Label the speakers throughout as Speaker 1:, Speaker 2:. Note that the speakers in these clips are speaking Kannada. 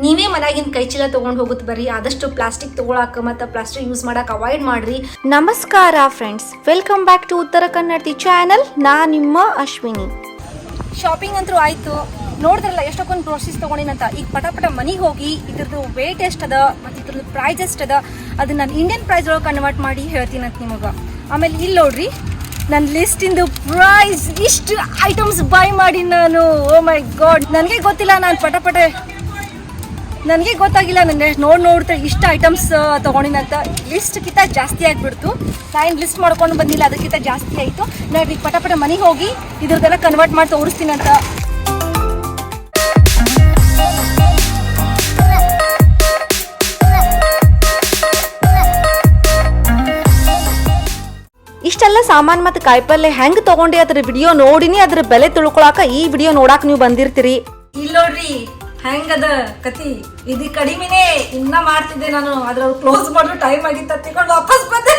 Speaker 1: ನೀವೇ ಮನ್ಯಾಗಿನ ಕೈ ಚೀಲ ತಗೊಂಡ್ ಹೋಗುತ್ತ ಬರ್ರಿ. ಆದಷ್ಟು ಪ್ಲಾಸ್ಟಿಕ್ ತಗೊಳಕ ಮತ್ತು ಪ್ಲಾಸ್ಟಿಕ್ ಯೂಸ್ ಮಾಡಕ್ ಅವಾಯ್ಡ್ ಮಾಡ್ರಿ.
Speaker 2: ನಮಸ್ಕಾರ ಫ್ರೆಂಡ್ಸ್, ವೆಲ್ಕಮ್ ಬ್ಯಾಕ್ ಟು ಉತ್ತರ ಕನ್ನಡತಿ ಚಾನೆಲ್. ನಾ ನಿಮ್ಮ ಅಶ್ವಿನಿ.
Speaker 1: ಶಾಪಿಂಗ್ ಅಂತೂ ಆಯ್ತು. ನೋಡಿದ್ರಲ್ಲ ಎಷ್ಟೊಂದು ಗ್ರೋಸರೀಸ್ ತೊಗೊಂಡಿನಂತ. ಈಗ ಪಟ ಮನೆಗೆ ಹೋಗಿ ಇದ್ರದ್ದು ವೇಟ್ ಎಷ್ಟದ ಮತ್ತು ಇದ್ರದ್ದು ಪ್ರೈಸ್ ಎಷ್ಟದ ಅದನ್ನ ನಾನು ಇಂಡಿಯನ್ ಪ್ರೈಸ್ ಒಳಗೆ ಕನ್ವರ್ಟ್ ಮಾಡಿ ಹೇಳ್ತೀನಂತ ನಿಮಗೆ. ಆಮೇಲೆ ಇಲ್ಲಿ ನೋಡ್ರಿ ನನ್ನ ಲಿಸ್ಟಿಂದು ಪ್ರೈಸ್ ಇಷ್ಟು ಐಟಮ್ಸ್ ಬೈ ಮಾಡಿ ನಾನು. ಓ ಮೈ ಗಾಡ್, ನನಗೆ ಗೊತ್ತಿಲ್ಲ. ನಾನು ನನಗೆ ಗೊತ್ತಾಗಿಲ್ಲ. ನನಗೆ ನೋಡ್ತಾ ಇಷ್ಟು ಐಟಮ್ಸ್ ತೊಗೊಂಡಿನಂತ ಲಿಸ್ಟ್ಗಿಂತ ಜಾಸ್ತಿ ಆಗಿಬಿಡ್ತು. ನಾನು ಲಿಸ್ಟ್ ಮಾಡ್ಕೊಂಡು ಬಂದಿಲ್ಲ, ಅದಕ್ಕಿಂತ ಜಾಸ್ತಿ ಆಯಿತು. ನೋಡ್ರಿ ಪಟ ಮನೆಗೆ ಹೋಗಿ ಇದ್ರದ್ದೆಲ್ಲ ಕನ್ವರ್ಟ್ ಮಾಡಿ ತೋರಿಸ್ತೀನಂತ.
Speaker 2: ಇಷ್ಟೆಲ್ಲ ಸಾಮಾನ್ ಮತ್ತು ಕಾಯಿಪಲ್ಲೆ ಹೆಂಗ್ ತಗೊಂಡಿ ಅದ್ರ ವಿಡಿಯೋ ನೋಡಿನಿ, ಅದ್ರ ಬೆಲೆ ತಿಳ್ಕೊಳಕ ಈ ವಿಡಿಯೋ ನೋಡಾಕ ನೀವು ಬಂದಿರ್ತೀರಿ.
Speaker 1: ಇಲ್ಲಿ ನೋಡ್ರಿ ಹೆಂಗದ ಕತಿ. ಇದು ಕಡಿಮೆನೆ ಇನ್ನ ಮಾಡ್ತಿದ್ದೆ ನಾನು. ಅದ್ರ ಕ್ಲೋಸ್ ಮಾಡೋ ಟೈಮ್ ಆಗಿತ್ತ ತಿಳ್ಕೊಂಡು ವಾಪಸ್ ಬಂದೆ.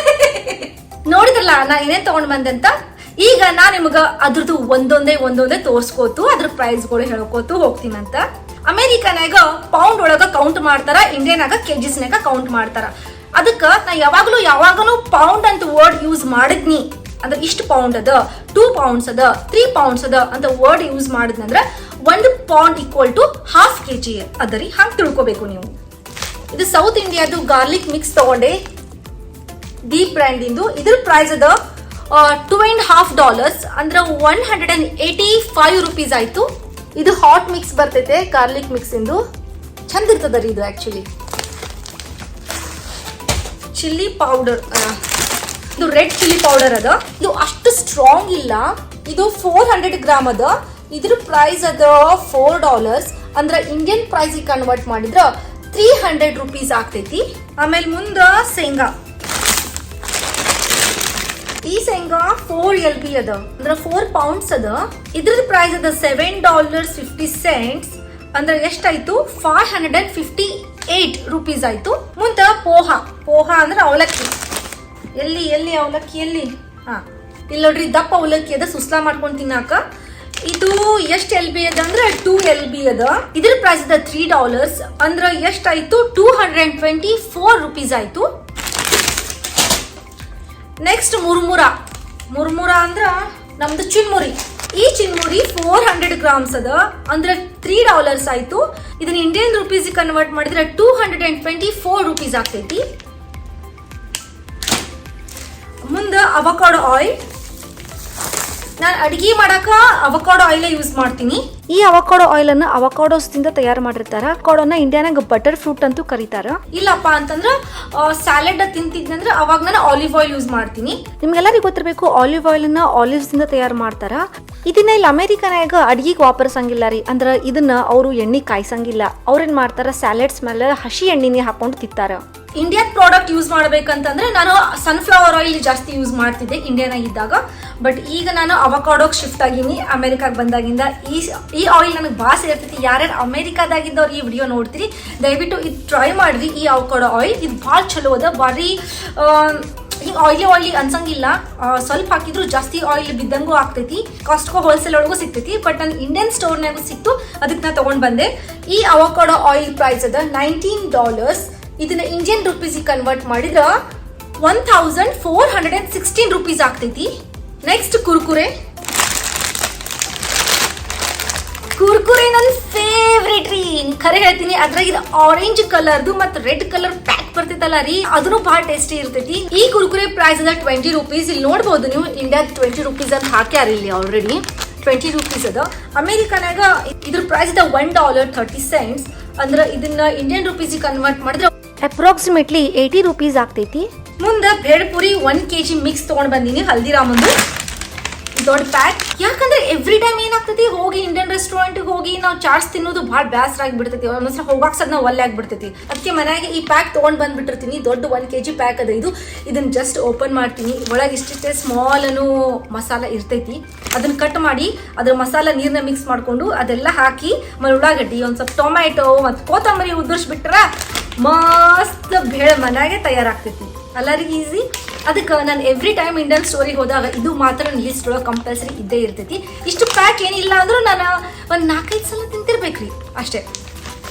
Speaker 1: ನೋಡಿದ್ರಲ್ಲ ನಾ ಏನೇನ್ ತಗೊಂಡ್ ಬಂದೆ ಅಂತ. ಈಗ ನಾ ನಿಮ್ಗ ಅದ್ರದ್ದು ಒಂದೊಂದೇ ತೋರ್ಸ್ಕೋತು ಅದ್ರ ಪ್ರೈಸ್ಗಳು ಹೇಳ್ಕೋತು ಹೋಗ್ತೀನಂತ. ಅಮೆರಿಕನಾಗ ಪೌಂಡ್ ಒಳಗ ಕೌಂಟ್ ಮಾಡ್ತಾರ, ಇಂಡಿಯನಾಗ ಕೆಜಿಸ್ನಾಗ ಕೌಂಟ್ ಮಾಡ್ತಾರ. ಅದಕ್ಕ ನಾ ಯಾವಾಗಲೂ ಪೌಂಡ್ ಅಂತ ವರ್ಡ್ ಯೂಸ್ ಮಾಡಿದ್ನಿ. ಅಂದ್ರೆ ಇಷ್ಟು ಪೌಂಡ್ ಅದ, 2 pounds ಅದ, 3 pounds ಅದ ಅಂತ ವರ್ಡ್ ಯೂಸ್ ಮಾಡಿದ್ನಂದ್ರ 1 pound ಈಕ್ವಲ್ ಟು 1/2 kg ಅದರಿ. ಹಂಗೆ ತಿಳ್ಕೊಬೇಕು ನೀವು. ಇದು ಸೌತ್ ಇಂಡಿಯಾದು ಗಾರ್ಲಿಕ್ ಮಿಕ್ಸ್ ತಗೊಂಡೆ, ಡೀಪ್ ಬ್ರ್ಯಾಂಡಿಂದು. ಇದ್ರ ಪ್ರೈಸ್ ಅದ $2.5 ಅಂದ್ರೆ 185 rupees ಆಯ್ತು. ಇದು ಹಾಟ್ ಮಿಕ್ಸ್ ಬರ್ತೈತೆ, ಗಾರ್ಲಿಕ್ ಮಿಕ್ಸ್ ಇಂದು ಚಂದ ಇರ್ತದರಿ ಇದು. ಆಕ್ಚುಲಿ ಚಿಲ್ಲಿ ಪೌಡರ್, ಇದು ರೆಡ್ ಚಿಲ್ಲಿ ಪೌಡರ್ ಅದ. ಇದು ಅಷ್ಟು ಸ್ಟ್ರಾಂಗ್ ಇಲ್ಲ. ಇದು 400 ಗ್ರಾಮ್ ಅದ. ಇದ್ರ ಪ್ರೈಸ್ ಅದ $4 ಅಂದ್ರೆ ಇಂಡಿಯನ್ ಪ್ರೈಸ್ ಕನ್ವರ್ಟ್ ಮಾಡಿದ್ರ 300 rupees ಆಗ್ತೈತಿ. ಆಮೇಲೆ ಮುಂದ ಶೇಂಗಾ. ಈ ಶೇಂಗಾ 4 LB ಅದ, ಅಂದ್ರೆ 4 pounds ಅದ. ಇದ್ರದ್ದು ಪ್ರೈಸ್ ಅದ $7.50 ಅಂದ್ರೆ ಎಷ್ಟಾಯ್ತು? 558 rupees ಆಯ್ತು. ಮುಂದ ಪೋಹ ಅಂದ್ರೆ ಅವಲಕ್ಕಿ. ಎಲ್ಲಿ ಅವಲಕ್ಕಿ ಎಲ್ಲಿ? ಇಲ್ಲಿ ನೋಡ್ರಿ ದಪ್ಪ ಅವಲಕ್ಕಿ ಅದ, ಸುಸ್ಲಾ ಮಾಡ್ಕೊಂಡು ತಿನ್ನಾಕ. ಇದು ಎಷ್ಟು LB ಅದ ಅಂದ್ರೆ 2 LB ಅದ. ಇದ್ರ ಪ್ರೈಸ್ ಅದ $3 ಅಂದ್ರೆ ಎಷ್ಟಾಯ್ತು? 224 rupees ಆಯ್ತು. ನೆಕ್ಸ್ಟ್ ಮುರ್ಮುರಾ ಅಂದ್ರ ನಮ್ದು ಚಿನ್ಮುರಿ. ಈ ಚಿನ್ಮುರಿ 400 ಗ್ರಾಮ್ಸ್ ಅದ, ಅಂದ್ರೆ $3 ಆಯ್ತು. ಇದನ್ನ ಇಂಡಿಯನ್ ರುಪೀಸ್ ಕನ್ವರ್ಟ್ ಮಾಡಿದ್ರೆ 224 rupees ಆಗ್ತೈತಿ. ಮುಂದ ಅವಕಾಡೋ ಆಯಿಲ್. ನಾನು ಅಡಿಗೆ ಮಾಡಾಕ ಅವಕಾಡೋ ಆಯಿಲ್ ಯೂಸ್ ಮಾಡ್ತೀನಿ.
Speaker 2: ಈ ಅವಕಾಡೋ ಆಯಿಲ್ ಅನ್ನ ಅವಕಾಡೋಸ್ ದಿಂದ ತಯಾರು ಮಾಡಿರ್ತಾರ. ಅವಕಾಡೋನ ಇಂಡಿಯಾನಾಗ ಬಟರ್ ಫ್ರೂಟ್ ಅಂತೂ ಕರೀತಾರ.
Speaker 1: ಇಲ್ಲಪ್ಪ ಅಂತಂದ್ರ ಸ್ಯಾಲೆಡ್ ತಿಂತಿದ್ನಂದ್ರ ಅವಾಗ ನಾನು ಆಲಿವ್ ಆಯಿಲ್ ಯೂಸ್ ಮಾಡ್ತೀನಿ.
Speaker 2: ನಿಮ್ಗೆಲ್ಲರಿಗೂ ಗೊತ್ತಿರಬೇಕು, ಆಲಿವ್ ಆಯಿಲ್ ನ ಆಲಿವ್ಸ್ ದಿಂದ ತಯಾರು ಮಾಡ್ತಾರ. ಇದನ್ನ ಇಲ್ಲಿ ಅಮೆರಿಕನಾಗ ಅಡಿಗೆಗೆ ವಾಪರ್ಸಂಗಿಲ್ಲ ರೀ. ಅಂದ್ರ ಇದನ್ನ ಅವರು ಎಣ್ಣೆ ಕಾಯ್ಸಂಗಿಲ್ಲ. ಅವ್ರೇನ್ ಮಾಡ್ತಾರ, ಸ್ಯಾಲೆಡ್ಸ್ ಮೇಲೆ ಹಸಿ ಎಣ್ಣೆನೇ ಹಾಕೊಂಡು ತಿಂತಾರ.
Speaker 1: ಇಂಡಿಯನ್ ಪ್ರಾಡಕ್ಟ್ ಯೂಸ್ ಮಾಡ್ಬೇಕಂತಂದ್ರೆ ನಾನು ಸನ್ಫ್ಲವರ್ ಆಯಿಲ್ ಜಾಸ್ತಿ ಯೂಸ್ ಮಾಡ್ತಿದ್ದೆ ಇಂಡಿಯಾನಾಗ ಇದ್ದಾಗ. ಬಟ್ ಈಗ ನಾನು ಅವಕಾಡೋಗೆ ಶಿಫ್ಟ್ ಆಗೀನಿ ಅಮೆರಿಕಾಗೆ ಬಂದಾಗಿಂದ. ಈ ಆಯಿಲ್ ನನಗೆ ಭಾಳ ಸೇರ್ತೈತಿ. ಯಾರ್ಯಾರು ಅಮೆರಿಕಾದಾಗಿದ್ದವ್ರು ಈ ವಿಡಿಯೋ ನೋಡ್ತೀರಿ, ದಯವಿಟ್ಟು ಇದು ಟ್ರೈ ಮಾಡ್ರಿ. ಈ ಅವಕಾಡೋ ಆಯಿಲ್ ಇದು ಭಾಳ ಚಲೋ ಅದ. ಭಾರಿ ಈಗ ಆಯಿಲಿ ಅನ್ಸಂಗಿಲ್ಲ. ಸ್ವಲ್ಪ ಹಾಕಿದ್ರು ಜಾಸ್ತಿ ಆಯಿಲ್ ಬಿದ್ದಂಗೂ ಆಗ್ತೈತಿ. ಕಾಸ್ಟ್ಕೋ ಹೋಲ್ಸೇಲ್ ಒಳಗೂ ಸಿಗ್ತೈತಿ. ಬಟ್ ನಾನು ಇಂಡಿಯನ್ ಸ್ಟೋರ್ನಾಗೂ ಸಿಕ್ತು, ಅದಕ್ಕೆ ನಾ ತಗೊಂಡ್ ಬಂದೆ. ಈ ಅವಕಾಡೋ ಆಯಿಲ್ ಪ್ರೈಸ್ ಅದ $19. ಇದನ್ನ ಇಂಡಿಯನ್ ರುಪೀಸ್ ಕನ್ವರ್ಟ್ ಮಾಡಿದ್ರ 1416 rupees ಆಗ್ತೈತಿ. ನೆಕ್ಸ್ಟ್ ಕುರ್ಕುರೆ ನನ್ನ ಫೇವ್ರೇಟ್ ರೀ. ಖರೆ ಹೇಳ್ತೀನಿ, ಅದ್ರಾಗ ಇದು ಆರೆಂಜ್ ಕಲರ್ದು ಮತ್ತು ರೆಡ್ ಕಲರ್ ಪ್ಯಾಕ್ ಬರ್ತೈತಲ್ಲ ರೀ, ಅದನ್ನು ಬಹಳ ಟೇಸ್ಟಿ ಇರ್ತೈತಿ. ಈ ಕುರ್ಕುರೆ ಪ್ರೈಸ್ ಅದ $20. ಇಲ್ಲಿ ನೋಡ್ಬೋದು ನೀವು, ಇಂಡಿಯಾದ $20 ಅಂತ ಹಾಕ್ಯಾರ ಇಲ್ಲಿ ಆಲ್ರೆಡಿ. $20 ಅದ. ಅಮೆರಿಕನಾಗ ಇದ್ರ ಪ್ರೈಸ್ ಅದ $1.30 ಅಂದ್ರೆ ಇದನ್ನ ಇಂಡಿಯನ್ ರುಪೀಸ್ ಕನ್ವರ್ಟ್ ಮಾಡಿದ್ರೆ
Speaker 2: ಅಪ್ರಾಕ್ಸಿಮೇಟ್ಲಿ $80 ಆಗ್ತೈತಿ.
Speaker 1: ಮುಂದೆ ಭೇಳ್ಪುರಿ 1 kg ಮಿಕ್ಸ್ ತಗೊಂಡ್ ಬಂದೀನಿ, ಹಲ್ದಿರಾಮಂದು ದೊಡ್ಡ ಪ್ಯಾಕ್. ಯಾಕಂದ್ರೆ ಎವ್ರಿ ಟೈಮ್ ಏನಾಗ್ತೈತಿ, ಹೋಗಿ ಇಂಡಿಯನ್ ರೆಸ್ಟೋರೆಂಟ್ ಹೋಗಿ ನಾವು ಚಾಟ್ಸ್ ತಿನ್ನೋದು ಭಾಳ ಬೇಸರ ಆಗಿಬಿಡ್ತೈತಿ. ಒಂದೊಂದ್ಸಲ ಹೋಗಾಕ್ ಸದ್ ನಾವು ಒಲ್ಲೆ ಆಗ್ಬಿಡ್ತೈತಿ. ಅದಕ್ಕೆ ಮನೆಯಾಗೆ ಈ ಪ್ಯಾಕ್ ತಗೊಂಡ್ ಬಂದ್ಬಿಟ್ಟಿರ್ತೀನಿ. ದೊಡ್ಡ 1 kg ಪ್ಯಾಕ್ ಅದ ಇದು. ಇದನ್ನ ಜಸ್ಟ್ ಓಪನ್ ಮಾಡ್ತೀನಿ. ಒಳಗೆ ಇಷ್ಟಿಷ್ಟೇ ಸ್ಮಾಲ್ ಅನ್ನು ಮಸಾಲ ಇರ್ತೈತಿ. ಅದನ್ನ ಕಟ್ ಮಾಡಿ ಅದ್ರ ಮಸಾಲ ನೀರ್ನ ಮಿಕ್ಸ್ ಮಾಡ್ಕೊಂಡು ಅದೆಲ್ಲ ಹಾಕಿ ಉಳ್ಳಾಗಡ್ಡಿ, ಒಂದ್ ಸ್ವಲ್ಪ ಟೊಮ್ಯಾಟೊ ಮತ್ತು ಕೊತ್ತಂಬರಿ ಉದುರಿಸ್ಬಿಟ್ರ ಮಸ್ತ್ ಭೇಳ ಮನೆಯಾಗೆ ತಯಾರಾಗ್ತೈತಿ. ಎಲ್ಲರಿಗೂ ಈಸಿ. ಅದಕ್ಕೆ ನಾನು ಎವ್ರಿ ಟೈಮ್ ಇಂಡಿಯನ್ ಸ್ಟೋರಿಗೆ ಹೋದಾಗ ಇದು ಮಾತ್ರ ಲಿಸ್ಟ್ ಒಳಗೆ ಕಂಪಲ್ಸರಿ ಇದ್ದೇ ಇರ್ತೈತಿ. ಇಷ್ಟು ಪ್ಯಾಕ್ ಏನಿಲ್ಲ ಅಂದ್ರೂ ನಾನು ಒಂದು 4-5 ಸಲ ತಿಂತಿರ್ಬೇಕ್ರಿ ಅಷ್ಟೇ.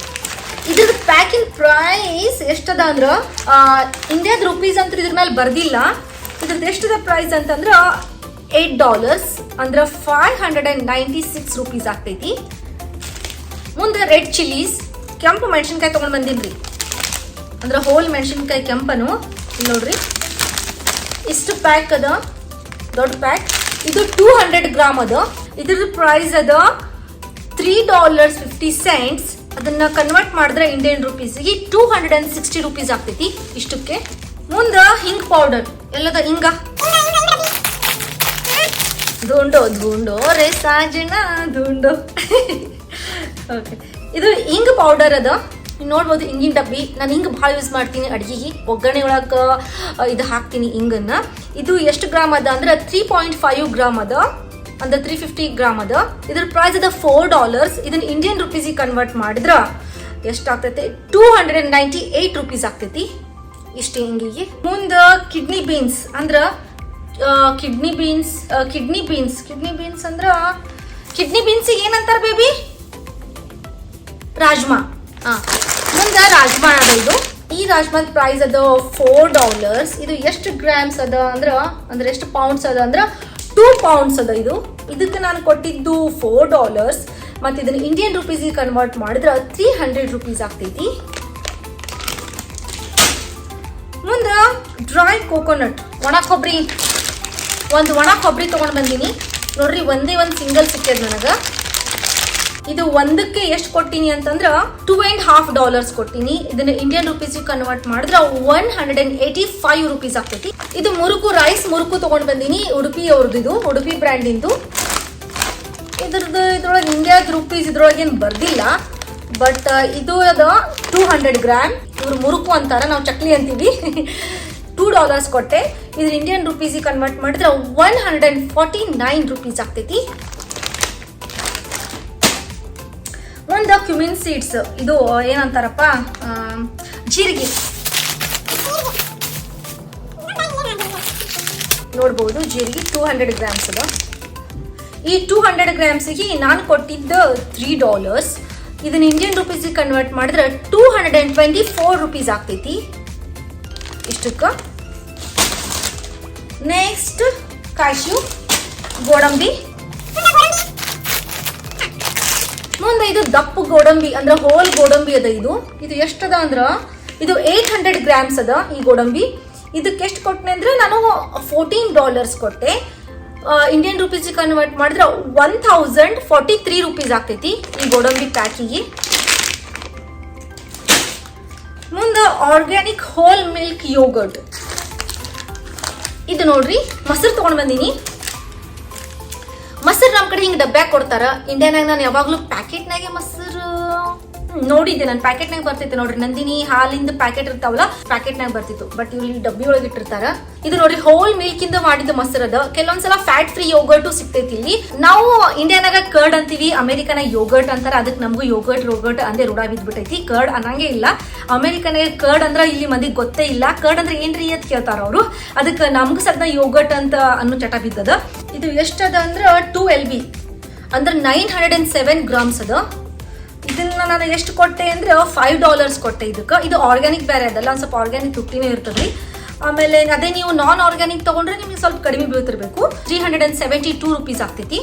Speaker 1: ಇದ್ರದ್ದು ಪ್ಯಾಕಿಂಗ್ ಪ್ರೈಸ್ ಎಷ್ಟದ ಅಂದ್ರ ಇಂಡಿಯಾದ ರುಪೀಸ್ ಅಂತ ಇದ್ರ ಮೇಲೆ ಬರ್ದಿಲ್ಲ. ಇದ್ರದ್ದು ಎಷ್ಟದ ಪ್ರೈಸ್ ಅಂತಂದ್ರ $8 ಅಂದ್ರ 596 ರೂಪೀಸ್ ಆಗ್ತೈತಿ. ಮುಂದೆ ರೆಡ್ ಚಿಲ್ಲೀಸ್, ಕೆಂಪು ಮೆಣಸಿನ್ಕಾಯಿ ತಗೊಂಡ್ ಬಂದಿನ್ರಿ, ಅಂದ್ರೆ ಹೋಲ್ ಮೆಣಸಿನ್ಕಾಯಿ ಕೆಂಪನು. ಇಲ್ಲಿ ನೋಡ್ರಿ ಇಷ್ಟು ಪ್ಯಾಕ್ ಅದ, ದೊಡ್ಡ ಪ್ಯಾಕ್. ಇದು 200 ಗ್ರಾಮ್ ಅದ. ಇದ್ರದ್ದು ಪ್ರೈಸ್ ಅದ $3.50. ಅದನ್ನ ಕನ್ವರ್ಟ್ ಮಾಡಿದ್ರೆ ಇಂಡಿಯನ್ ರುಪೀಸ್ಗೆ 260 ರೂಪೀಸ್ ಆಗ್ತೈತಿ ಇಷ್ಟಕ್ಕೆ. ಮುಂದ ಹಿಂಗ್ ಪೌಡರ್ ಎಲ್ಲದ ಹಿಂಗ ಧೂಂಡೋ ಧೂಂಡೋ ರೇ ಸಾಜನ ಧೂಂಡೋ. ಓಕೆ, ಇದು ಹಿಂಗ್ ಪೌಡರ್ ಅದ. ನೋಡ್ಬೋದು ಹಿಂಗಿನ ಡಬ್ಬಿ. ನಾನು ಹಿಂಗ್ ಭಾಳ ಯೂಸ್ ಮಾಡ್ತೀನಿ ಅಡ್ಗಿಗೆ, ಒಗ್ಗರಣೆ ಒಳಗ ಇದು ಹಾಕ್ತೀನಿ ಹಿಂಗನ್ನ. ಇದು ಎಷ್ಟು ಗ್ರಾಮ್ ಅದ ಅಂದ್ರೆ 3.5 ಗ್ರಾಮ್ ಅದ, ಅಂದ್ರೆ 350 ಗ್ರಾಮ್ ಅದ. ಇದ್ರ ಪ್ರೈಸ್ ಅದ $4. ಇದನ್ನ ಇಂಡಿಯನ್ ರುಪೀಸಿಗೆ ಕನ್ವರ್ಟ್ ಮಾಡಿದ್ರ ಎಷ್ಟಾಗ್ತೈತಿ? 298 ರೂಪೀಸ್ ಆಗ್ತೈತಿ ಇಷ್ಟ ಹಿಂಗಿಗೆ. ಮುಂದ ಕಿಡ್ನಿ ಬೀನ್ಸ್ ಅಂದ್ರ ಕಿಡ್ನಿ ಬೀನ್ಸ್ ಅಂದ್ರ ಕಿಡ್ನಿ ಬೀನ್ಸಿಗೆ ಏನಂತಾರ ಬೇಬಿ? ರಾಜ್ಮಾ. ಮುಂದ ರಾಜ್ಮಾ ಅದ. ಇದು ಈ ರಾಜ್ಮಾದ ಪ್ರೈಸ್ ಅದ $4. ಇದು ಎಷ್ಟು ಗ್ರಾಮ್ಸ್ ಅದ ಅಂದ್ರೆ ಎಷ್ಟು ಪೌಂಡ್ಸ್ ಅದ ಅಂದ್ರ 2 ಪೌಂಡ್ಸ್ ಅದ. ಇದಕ್ಕೆ ನಾನು ಕೊಟ್ಟಿದ್ದು $4 ಮತ್ತೆ ಇದನ್ನ ಇಂಡಿಯನ್ ರುಪೀಸ್ಗೆ ಕನ್ವರ್ಟ್ ಮಾಡಿದ್ರ 300 ರೂಪೀಸ್ ಆಗ್ತೈತಿ. ಮುಂದ ಡ್ರೈ ಕೋಕೋನಟ್, ಒಣ ಕೊಬ್ಬರಿ. ಒಂದು ಒಣ ಕೊಬ್ಬರಿ ತಗೊಂಡ್ ಬಂದೀನಿ ನೋಡ್ರಿ. ಒಂದೇ ಒಂದು ಸಿಂಗಲ್ ಸಿಕ್ಕದ ನನಗ. ಇದು ಒಂದಕ್ಕೆ ಎಷ್ಟು ಕೊಟ್ಟಿನಿ ಅಂತಂದ್ರ $2.50 ಕೊಟ್ಟಿನಿ. ಇದನ್ನ ಇಂಡಿಯನ್ ರುಪೀಸ್ ಕನ್ವರ್ಟ್ ಮಾಡಿದ್ರ 185 ರೂಪೀಸ್ ಆಗ್ತೈತಿ. ಇದು ಮುರುಕು ರೈಸ್ ಮುರುಕು ತಗೊಂಡ್ ಬಂದಿನಿ, ಉಡುಪಿ ಅವ್ರದ್ದು. ಇದು ಉಡುಪಿ ಬ್ರ್ಯಾಂಡ್ ಇಂದು. ಇದ್ರೊಳಗೆ ಇಂಡಿಯಾದ ರುಪೀಸ್ ಇದ್ರೊಳಗೆ ಏನ್ ಬರ್ದಿಲ್ಲ, ಬಟ್ ಇದು ಅದ 200 ಗ್ರಾಮ್. ಇವ್ರು ಮುರುಕು ಅಂತಾರ, ನಾವು ಚಕ್ಲಿ ಅಂತೀವಿ. $2 ಕೊಟ್ಟೆ. ಇದ್ರ ಇಂಡಿಯನ್ ರುಪೀಸ್ ಕನ್ವರ್ಟ್ ಮಾಡಿದ್ರೆ 149 ರೂಪೀಸ್ ಆಗ್ತೈತಿ. ಒಂದು ಕ್ಯುಮಿನ್ ಸೀಡ್ಸ್, ಇದು ಏನಂತಾರಪ್ಪ, ಜೀರಿಗೆ. ನೋಡ್ಬೋದು ಜೀರಿಗೆ 200 ಗ್ರಾಮ್ಸ್ ಅದ. ಈ 200 ಗ್ರಾಮ್ಸ್ಗೆ ನಾನು ಕೊಟ್ಟಿದ್ದು $3. ಇದನ್ನ ಇಂಡಿಯನ್ ರುಪೀಸ್ ಕನ್ವರ್ಟ್ ಮಾಡಿದ್ರೆ 224 ರೂಪೀಸ್ ಆಗ್ತೈತಿ ಇಷ್ಟಕ್ಕ. ನೆಕ್ಸ್ಟ್ ಕಾಶು, ಗೋಡಂಬಿ. ಮುಂದೆ ಇದು ದಪ್ಪು ಗೋಡಂಬಿ ಅಂದ್ರೆ ಹೋಲ್ ಗೋಡಂಬಿ ಅದ. ಇದು ಎಷ್ಟದ ಅಂದ್ರ ಇದು 800 ಗ್ರಾಮ್ಸ್ ಅದ ಈ ಗೋಡಂಬಿ. ಇದಕ್ಕೆ ಎಷ್ಟು ಕೊಟ್ಟೆ ಅಂದ್ರೆ ನಾನು $14 ಕೊಟ್ಟೆ. ಇಂಡಿಯನ್ ರುಪೀಸ್ ಕನ್ವರ್ಟ್ ಮಾಡಿದ್ರೆ 1043 ರೂಪೀಸ್ ಆಗ್ತೈತಿ ಈ ಗೋಡಂಬಿ ಪ್ಯಾಕಿಗೆ. ಮುಂದೆ ಆರ್ಗ್ಯಾನಿಕ್ ಹೋಲ್ ಮಿಲ್ಕ್ ಯೋಗರ್ಟ್. ಇದು ನೋಡ್ರಿ ಮೊಸರು ತಗೊಂಡ್ ಬಂದೀನಿ. ಮೊಸರು ನಮ್ಮ ಕಡೆ ಹಿಂಗೆ ಡಬ್ಬ್ಯಾಗ ಕೊಡ್ತಾರ. ಇಂಡಿಯಾನಾಗ ನಾನು ಯಾವಾಗ್ಲೂ ಪ್ಯಾಕೆಟ್ನಾಗೆ ಮೊಸರು ನೋಡಿದ್ದೆ. ನಾನು ಪ್ಯಾಕೆಟ್ನಾಗ ಬರ್ತೈತೆ ನೋಡ್ರಿ, ನಂದಿನಿ ಹಾಲಿಂದ ಪ್ಯಾಕೆಟ್ ಇರ್ತಾವಲ್ಲ, ಪ್ಯಾಕೆಟ್ನಾಗ ಬರ್ತಿತ್ತು. ಬಟ್ ಇಲ್ಲಿ ಡಬ್ಬಿ ಒಳಗೆ ಇಟ್ಟಿರ್ತಾರ. ಇದು ನೋಡ್ರಿ ಹೋಲ್ ಮಿಲ್ಕ್ ಇಂದ ಮಾಡಿದ ಮೊಸರು ಅದ. ಕೆಲವೊಂದ್ಸಲ ಫ್ಯಾಟ್ ಫ್ರೀ ಯೋಗರ್ಟ್ ಸಿಗ್ತೈತಿ ಇಲ್ಲಿ. ನಾವು ಇಂಡಿಯಾನಾಗ ಕರ್ಡ್ ಅಂತೀವಿ, ಅಮೆರಿಕನ ಯೋಗರ್ಟ್ ಅಂತಾರ. ಅದಕ್ಕೆ ನಮಗೂ ಯೋಗರ್ಟ್ ಅಂದೇ ರೂಢ ಬಿದ್ಬಿಟ್ಟೈತಿ. ಕರ್ಡ್ ಅನ್ನಂಗೆ ಇಲ್ಲ. ಅಮೆರಿಕನಾಗ ಕರ್ಡ್ ಅಂದ್ರ ಇಲ್ಲಿ ಮಂದಿಗೆ ಗೊತ್ತೇ ಇಲ್ಲ. ಕರ್ಡ್ ಅಂದ್ರೆ ಏನ್ರಿ ಅಂತ ಕೇಳ್ತಾರ ಅವರು. ಅದಕ್ಕೆ ನಮ್ಗೂ ಸದ್ನ ಯೋಗರ್ಟ್ ಅಂತ ಅನ್ನೋ ಚಟ ಬಿದ್ದದ. ಇದು ಎಷ್ಟದ ಅಂದ್ರ 2 LB ಅಂದ್ರೆ 907 ಗ್ರಾಮ್ಸ್ ಅದ. ಇದನ್ನ ನಾನು ಎಷ್ಟು ಕೊಟ್ಟೆ ಅಂದ್ರೆ $5 ಕೊಟ್ಟೆ ಇದಕ್ಕೆ. ಇದು ಆರ್ಗ್ಯಾನಿಕ್ ಬೇರೆ ಅದಲ್ಲ, ಒಂದು ಸ್ವಲ್ಪ ಆರ್ಗ್ಯಾನಿಕ್ ತುಟ್ಟಿನೇ ಇರ್ತದ್ರಿ. ಆಮೇಲೆ ಅದೇ ನೀವು ನಾನ್ ಆರ್ಗ್ಯಾನಿಕ್ ತಗೊಂಡ್ರೆ ನಿಮಗೆ ಸ್ವಲ್ಪ ಕಡಿಮೆ ಬೀಳ್ತಿರ್ಬೇಕು. 372 ರೂಪೀಸ್ ಆಗ್ತೈತಿ.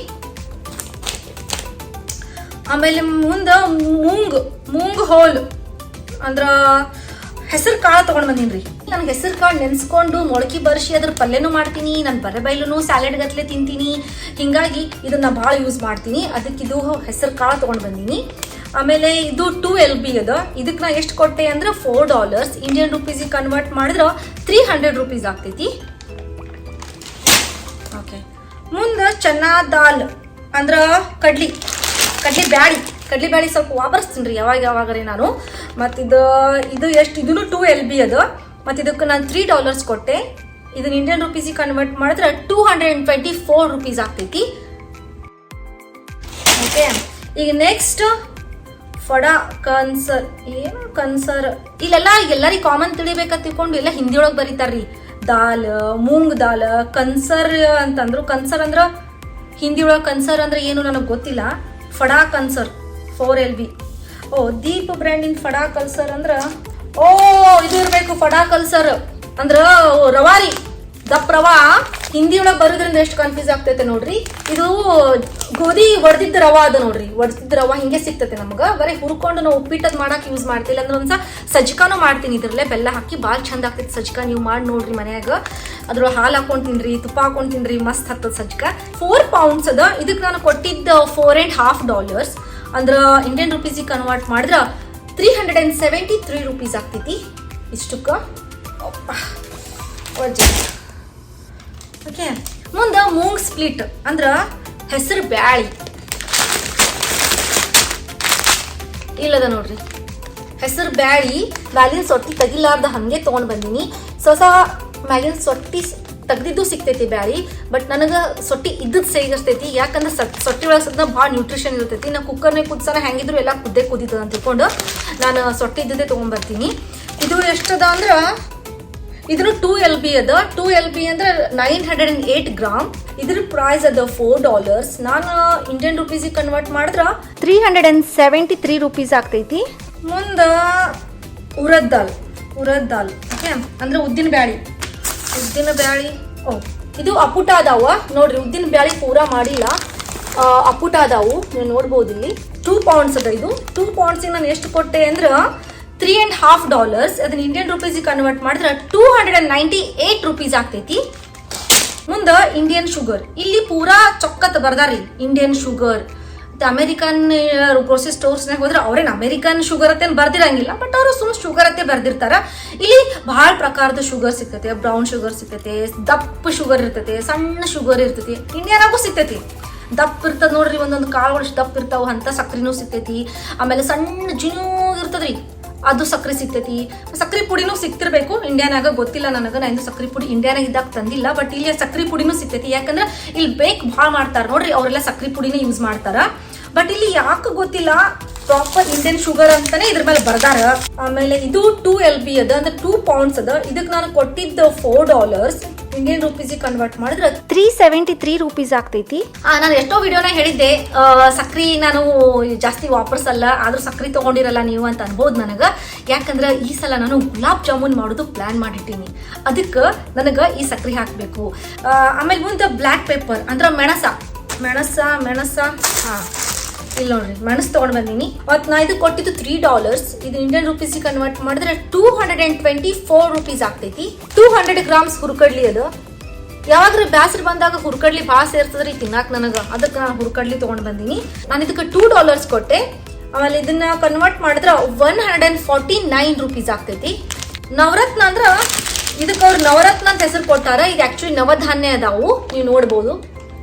Speaker 1: ಆಮೇಲೆ ಮುಂದೆ ಮೂಂಗ್ ಹೋಲ್ ಅಂದ್ರ ಹೆಸರು ಕಾಳು ತಗೊಂಡ್ ಬಂದೀನಿ. ನನ್ಗೆ ಹೆಸರು ಕಾಳು ನೆನ್ಸ್ಕೊಂಡು ಮೊಳಕೆ ಬರ್ಸಿ ಅದ್ರ ಪಲ್ಯನೂ ಮಾಡ್ತೀನಿ, ನಾನು ಬರೆಬೈಲೂ ಸ್ಯಾಲೆಡ್ ಗತ್ಲೆ ತಿಂತೀನಿ. ಹಿಂಗಾಗಿ ಇದನ್ನ ಭಾಳ ಯೂಸ್ ಮಾಡ್ತೀನಿ. ಅದಕ್ಕೆ ಇದು ಹೆಸರು ಕಾಳು ತಗೊಂಡ್ ಬಂದೀನಿ. ಆಮೇಲೆ ಇದು 2 LB ಅದ. ಇದಕ್ಕೆ ನಾ ಎಷ್ಟು ಕೊಟ್ಟೆ ಅಂದ್ರೆ $4. ಇಂಡಿಯನ್ ರುಪೀಸಿಗೆ ಕನ್ವರ್ಟ್ ಮಾಡಿದ್ರೆ 300 ರೂಪೀಸ್ ಆಗ್ತೈತಿ. ಓಕೆ, ಮುಂದೆ ಚನ್ನಾ ದಾಲ್ ಅಂದ್ರ ಕಡ್ಲಿ ಬ್ಯಾಳಿ ಸ್ವಲ್ಪ ವಾಪರಿಸ್ತೀನಿ ರೀ ಯಾವಾಗರೇ ನಾನು. ಮತ್ತಿದು ಎಷ್ಟು, ಇದನ್ನು 2 LB ಅದ. ಮತ್ತು ಇದಕ್ಕೆ ನಾನು $3 ಕೊಟ್ಟೆ. ಇದನ್ನ ಇಂಡಿಯನ್ ರುಪೀಸಿಗೆ ಕನ್ವರ್ಟ್ ಮಾಡಿದ್ರೆ 224 ರೂಪೀಸ್ ಆಗ್ತೈತಿ. ಓಕೆ, ಈಗ ನೆಕ್ಸ್ಟ್ ಫಡಾ ಕನ್ಸರ್. ಏನು ಕನ್ಸರ್ ಇಲ್ಲೆಲ್ಲ ಎಲ್ಲರಿಗೆ ಕಾಮನ್ ತಿಳಿಬೇಕಂತ ತಿಳ್ಕೊಂಡು ಎಲ್ಲ ಹಿಂದಿ ಒಳಗೆ ಬರೀತಾರ್ರಿ. ದಾಲ್, ಮೂಂಗ್ ದಾಲ್, ಕನ್ಸರ್ ಅಂತಂದ್ರು. ಕನ್ಸರ್ ಅಂದ್ರ ಹಿಂದಿ ಒಳಗೆ ಕನ್ಸರ್ ಅಂದ್ರೆ ಏನು ನನಗೆ ಗೊತ್ತಿಲ್ಲ. ಫಡಾ ಕನ್ಸರ್ 4 LB. ಓ ದೀಪ್ ಬ್ರ್ಯಾಂಡಿನ ಫಡಾ ಕಲ್ಸರ್ ಅಂದ್ರ ಓ ಇದು ಇರ್ಬೇಕು. ಫಡಾ ಕಲ್ಸರ್ ಅಂದ್ರ ರವಾರಿ ದಪ್ಪ ರವಾ. ಹಿಂದಿ ಒಳಗೆ ಬರೋದ್ರಿಂದ ಎಷ್ಟು ಕನ್ಫ್ಯೂಸ್ ಆಗ್ತೈತೆ ನೋಡ್ರಿ. ಇದು ಗೋಧಿ ಹೊಡೆದಿದ್ದ ರವಾ ಅದ ನೋಡ್ರಿ. ಹೊಡೆದಿದ್ದ ರವಾ ಹಿಂಗೆ ಸಿಗ್ತೈತೆ ನಮ್ಗೆ. ಬರೀ ಹುರ್ಕೊಂಡು ನಾವು ಉಪ್ಪಿಟ್ಟದ್ ಮಾಡಕ್ ಯೂಸ್ ಮಾಡ್ತಿಲ್ಲ ಅಂದ್ರೆ ಒಂದ್ಸ ಸಜ್ಜಿಕಾನು ಮಾಡ್ತೀನಿ. ಇದ್ರಲ್ಲೇ ಬೆಲ್ಲ ಹಾಕಿ ಭಾಳ ಚಂದ ಆಗ್ತೈತೆ ಸಜ್ಜಿಕಾ. ನೀವು ಮಾಡಿ ನೋಡ್ರಿ ಮನ್ಯಾಗ. ಅದ್ರೊಳಗೆ ಹಾಲು ಹಾಕೊಂಡು ತಿನ್ರಿ, ತುಪ್ಪ ಹಾಕೊಂಡು ತಿನ್ರಿ, ಮಸ್ತ್ ಆಗ್ತದೆ ಸಜ್ಜಿಕಾ. 4 pounds ಅದ. ಇದಕ್ಕೆ ನಾನು ಕೊಟ್ಟಿದ್ದ $4.50 ಅಂದ್ರ ಇಂಡಿಯನ್ ರುಪೀಸಿಗೆ ಕನ್ವರ್ಟ್ ಮಾಡಿದ್ರ 373 rupees ಆಗ್ತೈತಿ ಇಷ್ಟಕ್ಕ. ಓಕೆ, ಮುಂದೆ ಮೂಂಗ್ ಸ್ಪ್ಲಿಟ್ ಅಂದ್ರ ಹೆಸರು ಬ್ಯಾಳಿ ಇಲ್ಲದ ನೋಡ್ರಿ. ಹೆಸರು ಬ್ಯಾಳಿನ ಸೊಟ್ಟಿ ತೆಗಿಲಾರ್ದ ಹಂಗೆ ತೊಗೊಂಡ್ ಬಂದೀನಿ. ಹೊಸ ಮ್ಯಾಗಿನ ಸೊಟ್ಟಿ ತೆಗ್ದಿದ್ದು ಸಿಗ್ತೈತಿ ಬ್ಯಾಳಿ. ಬಟ್ ನನಗೆ ಸೊಟ್ಟಿ ಇದ್ದದ್ದು ಸೇರಿಸ್ತೈತಿ. ಯಾಕಂದ್ರೆ ಸೊಟ್ಟಿ ಒಳಗೆ ಸದ್ದ ಭಾಳ ನ್ಯೂಟ್ರಿಷನ್ ಇರ್ತೈತಿ. ನಾ ಕುಕ್ಕರ್ನಾಗ ಕುದಿಸೋಣ ಹೆಂಗಿದ್ರು ಎಲ್ಲ ಕುದೀತದ ಅಂತ ತಿಳ್ಕೊಂಡು ನಾನು ಸೊಟ್ಟಿ ಇದ್ದದ್ದೇ ತೊಗೊಂಡ್ಬರ್ತೀನಿ. ಇದು ಎಷ್ಟದ ಅಂದ್ರೆ ಇದ್ರ 2 LB ಅದ. 2 LB ಅಂದ್ರೆ 908 ಗ್ರಾಮ್. ಇದ್ರ ಪ್ರೈಸ್ ಅದ $4. ನಾನು ಇಂಡಿಯನ್ ರುಪೀಸಿಗೆ ಕನ್ವರ್ಟ್ ಮಾಡಿದ್ರ
Speaker 2: 373 rupees ಆಗ್ತೈತಿ.
Speaker 1: ಮುಂದ ಉರದ್ ದಾಲ್ ಓಕೆ, ಅಂದ್ರೆ ಉದ್ದಿನ ಬ್ಯಾಳಿ. ಓ ಇದು ಅಪುಟ ಅದಾವ ನೋಡ್ರಿ. ಉದ್ದಿನ ಬ್ಯಾಳಿ ಪೂರಾ ಮಾಡಿಲ್ಲ, ಅಪುಟ ಅದಾವು. ನೀವು ನೋಡ್ಬೋದು ಇಲ್ಲಿ. 2 pounds ಅದ. ಇದು 2 pounds ನಾನು ಎಷ್ಟು ಕೊಟ್ಟೆ ಅಂದ್ರೆ $3.50. ಅದನ್ನ ಇಂಡಿಯನ್ ರುಪೀಸಿಗೆ ಕನ್ವರ್ಟ್ ಮಾಡಿದ್ರೆ 298 rupees ಆಗ್ತೈತಿ. ಮುಂದ ಇಂಡಿಯನ್ ಶುಗರ್. ಇಲ್ಲಿ ಪೂರಾ ಚೊಕ್ಕತ್ ಬರ್ದಾರಿ ಇಂಡಿಯನ್ ಶುಗರ್. ಅಮೆರಿಕನ್ ಗ್ರೋಸರಿ ಸ್ಟೋರ್ಸ್ನಾಗ ಹೋದ್ರೆ ಅವ್ರೇನ್ ಅಮೆರಿಕನ್ ಶುಗರ್ ಅತ್ತೇನು ಬರ್ದಿರಂಗಿಲ್ಲ, ಬಟ್ ಅವರು ಸುಮ್ಮನೆ ಶುಗರ್ ಅತ್ತೆ ಬರ್ದಿರ್ತಾರ. ಇಲ್ಲಿ ಬಹಳ ಪ್ರಕಾರದ ಶುಗರ್ ಸಿಗ್ತೈತೆ. ಬ್ರೌನ್ ಶುಗರ್ ಸಿಗ್ತೈತೆ, ದಪ್ಪ ಶುಗರ್ ಇರ್ತೈತೆ, ಸಣ್ಣ ಶುಗರ್ ಇರ್ತೈತಿ. ಇಂಡಿಯಾನಾಗೂ ಸಿಗ್ತೈತಿ. ದಪ್ಪ ಇರ್ತದ ನೋಡ್ರಿ, ಒಂದೊಂದು ಕಾಳುಗಳು ದಪ್ಪ ಇರ್ತಾವ ಅಂತ ಸಕ್ರಿನೂ ಸಿಗ್ತೈತಿ. ಆಮೇಲೆ ಸಣ್ಣ ಜಿನೂ ಇರ್ತದ್ರಿ, ಅದು ಸಕ್ರೆ ಸಿಗ್ತೈತಿ. ಸಕ್ರೆ ಪುಡಿನೂ ಸಿಗ್ತಿರ್ಬೇಕು ಇಂಡಿಯಾನಾಗ, ಗೊತ್ತಿಲ್ಲ ನನಗೆ. ನಾ ಇಂದು ಸಕ್ರೆ ಪುಡಿ ಇಂಡಿಯಾನಾಗ ಇದ್ದಾಗ ತಂದಿಲ್ಲ, ಬಟ್ ಇಲ್ಲಿ ಸಕ್ರೆ ಪುಡಿನೂ ಸಿಗ್ತೈತಿ. ಯಾಕಂದ್ರೆ ಇಲ್ಲಿ ಬೇಕ್ ಭಾಳ ಮಾಡ್ತಾರ ನೋಡ್ರಿ, ಅವರೆಲ್ಲ ಸಕ್ರೆ ಪುಡಿನೇ ಯೂಸ್ ಮಾಡ್ತಾರ. ಬಟ್ ಇಲ್ಲಿ ಯಾಕೆ ಗೊತ್ತಿಲ್ಲ, ಪ್ರಾಪರ್ ಇಂಡಿಯನ್ ಶುಗರ್ ಅಂತಾನೆ ಇದ್ರ ಮೇಲೆ ಬರ್ದಾರ. ಆಮೇಲೆ ಇದು 2 LB ಅದ, ಅಂದ್ರೆ 2 pounds ಅದ. ಇದಕ್ಕೆ ನಾನು ಕೊಟ್ಟಿದ್ದ $4. ಇಂಡಿಯನ್ ರುಪೀಸಿಗೆ ಕನ್ವರ್ಟ್ ಮಾಡಿದ್ರೆ
Speaker 2: 373 rupees ಆಗ್ತೈತಿ.
Speaker 1: ನಾನು ಎಷ್ಟೋ ವಿಡಿಯೋನ ಹೇಳಿದ್ದೆ ಸಕ್ರಿ ನಾನು ಜಾಸ್ತಿ ವಾಪರ್ಸಲ್ಲ, ಆದ್ರೂ ಸಕ್ರಿ ತಗೊಂಡಿರಲ್ಲ ನೀವು ಅಂತ ಅನ್ಬೋದು ನನಗೆ. ಯಾಕಂದ್ರೆ ಈ ಸಲ ನಾನು ಗುಲಾಬ್ ಜಾಮೂನ್ ಮಾಡೋದು ಪ್ಲಾನ್ ಮಾಡಿಟ್ಟಿನಿ. ಅದಕ್ಕೆ ನನಗೆ ಈ ಸಕ್ರಿ ಹಾಕಬೇಕು. ಆಮೇಲೆ ಮುಂದೆ ಬ್ಲ್ಯಾಕ್ ಪೆಪ್ಪರ್ ಅಂದ್ರೆ ಮೆಣಸ ಹಾ ಇಲ್ಲಿ ನೋಡ್ರಿ, ಮೆಣಸು ತೊಗೊಂಡು ಬಂದೀನಿ. ಮತ್ತು ನಾ ಇದು ಕೊಟ್ಟಿದ್ದು $3. ಇದು ಇಂಡಿಯನ್ ರುಪೀಸಿಗೆ ಕನ್ವರ್ಟ್ ಮಾಡಿದ್ರೆ 224 rupees ಆಗ್ತೈತಿ. 200 grams ಹುರ್ಕಡ್ಲಿ ಅದು. ಯಾವಾಗ್ರ ಬ್ಯಾಸ್ರಿ ಬಂದಾಗ ಹುರ್ಕಡ್ಲಿ ಭಾಳ ಸೇರ್ತದ್ರಿ ತಿನ್ನಾಕ ನನಗೆ. ಅದಕ್ಕೆ ನಾನು ಹುರ್ಕಡ್ಲಿ ತೊಗೊಂಡು ಬಂದೀನಿ. ನಾನು ಇದಕ್ಕೆ $2 ಕೊಟ್ಟೆ. ಆಮೇಲೆ ಇದನ್ನ ಕನ್ವರ್ಟ್ ಮಾಡಿದ್ರೆ 149 rupees ಆಗ್ತೈತಿ. ನವರತ್ನ ಅಂದ್ರೆ ಇದಕ್ಕೆ ಅವ್ರು ನವರತ್ನ ಅಂತ ಹೆಸರು ಕೊಟ್ಟಾರ. ಇದು ಆಕ್ಚುಲಿ ನವಧಾನ್ಯ ಅದಾವು, ನೀವು ನೋಡ್ಬೋದು.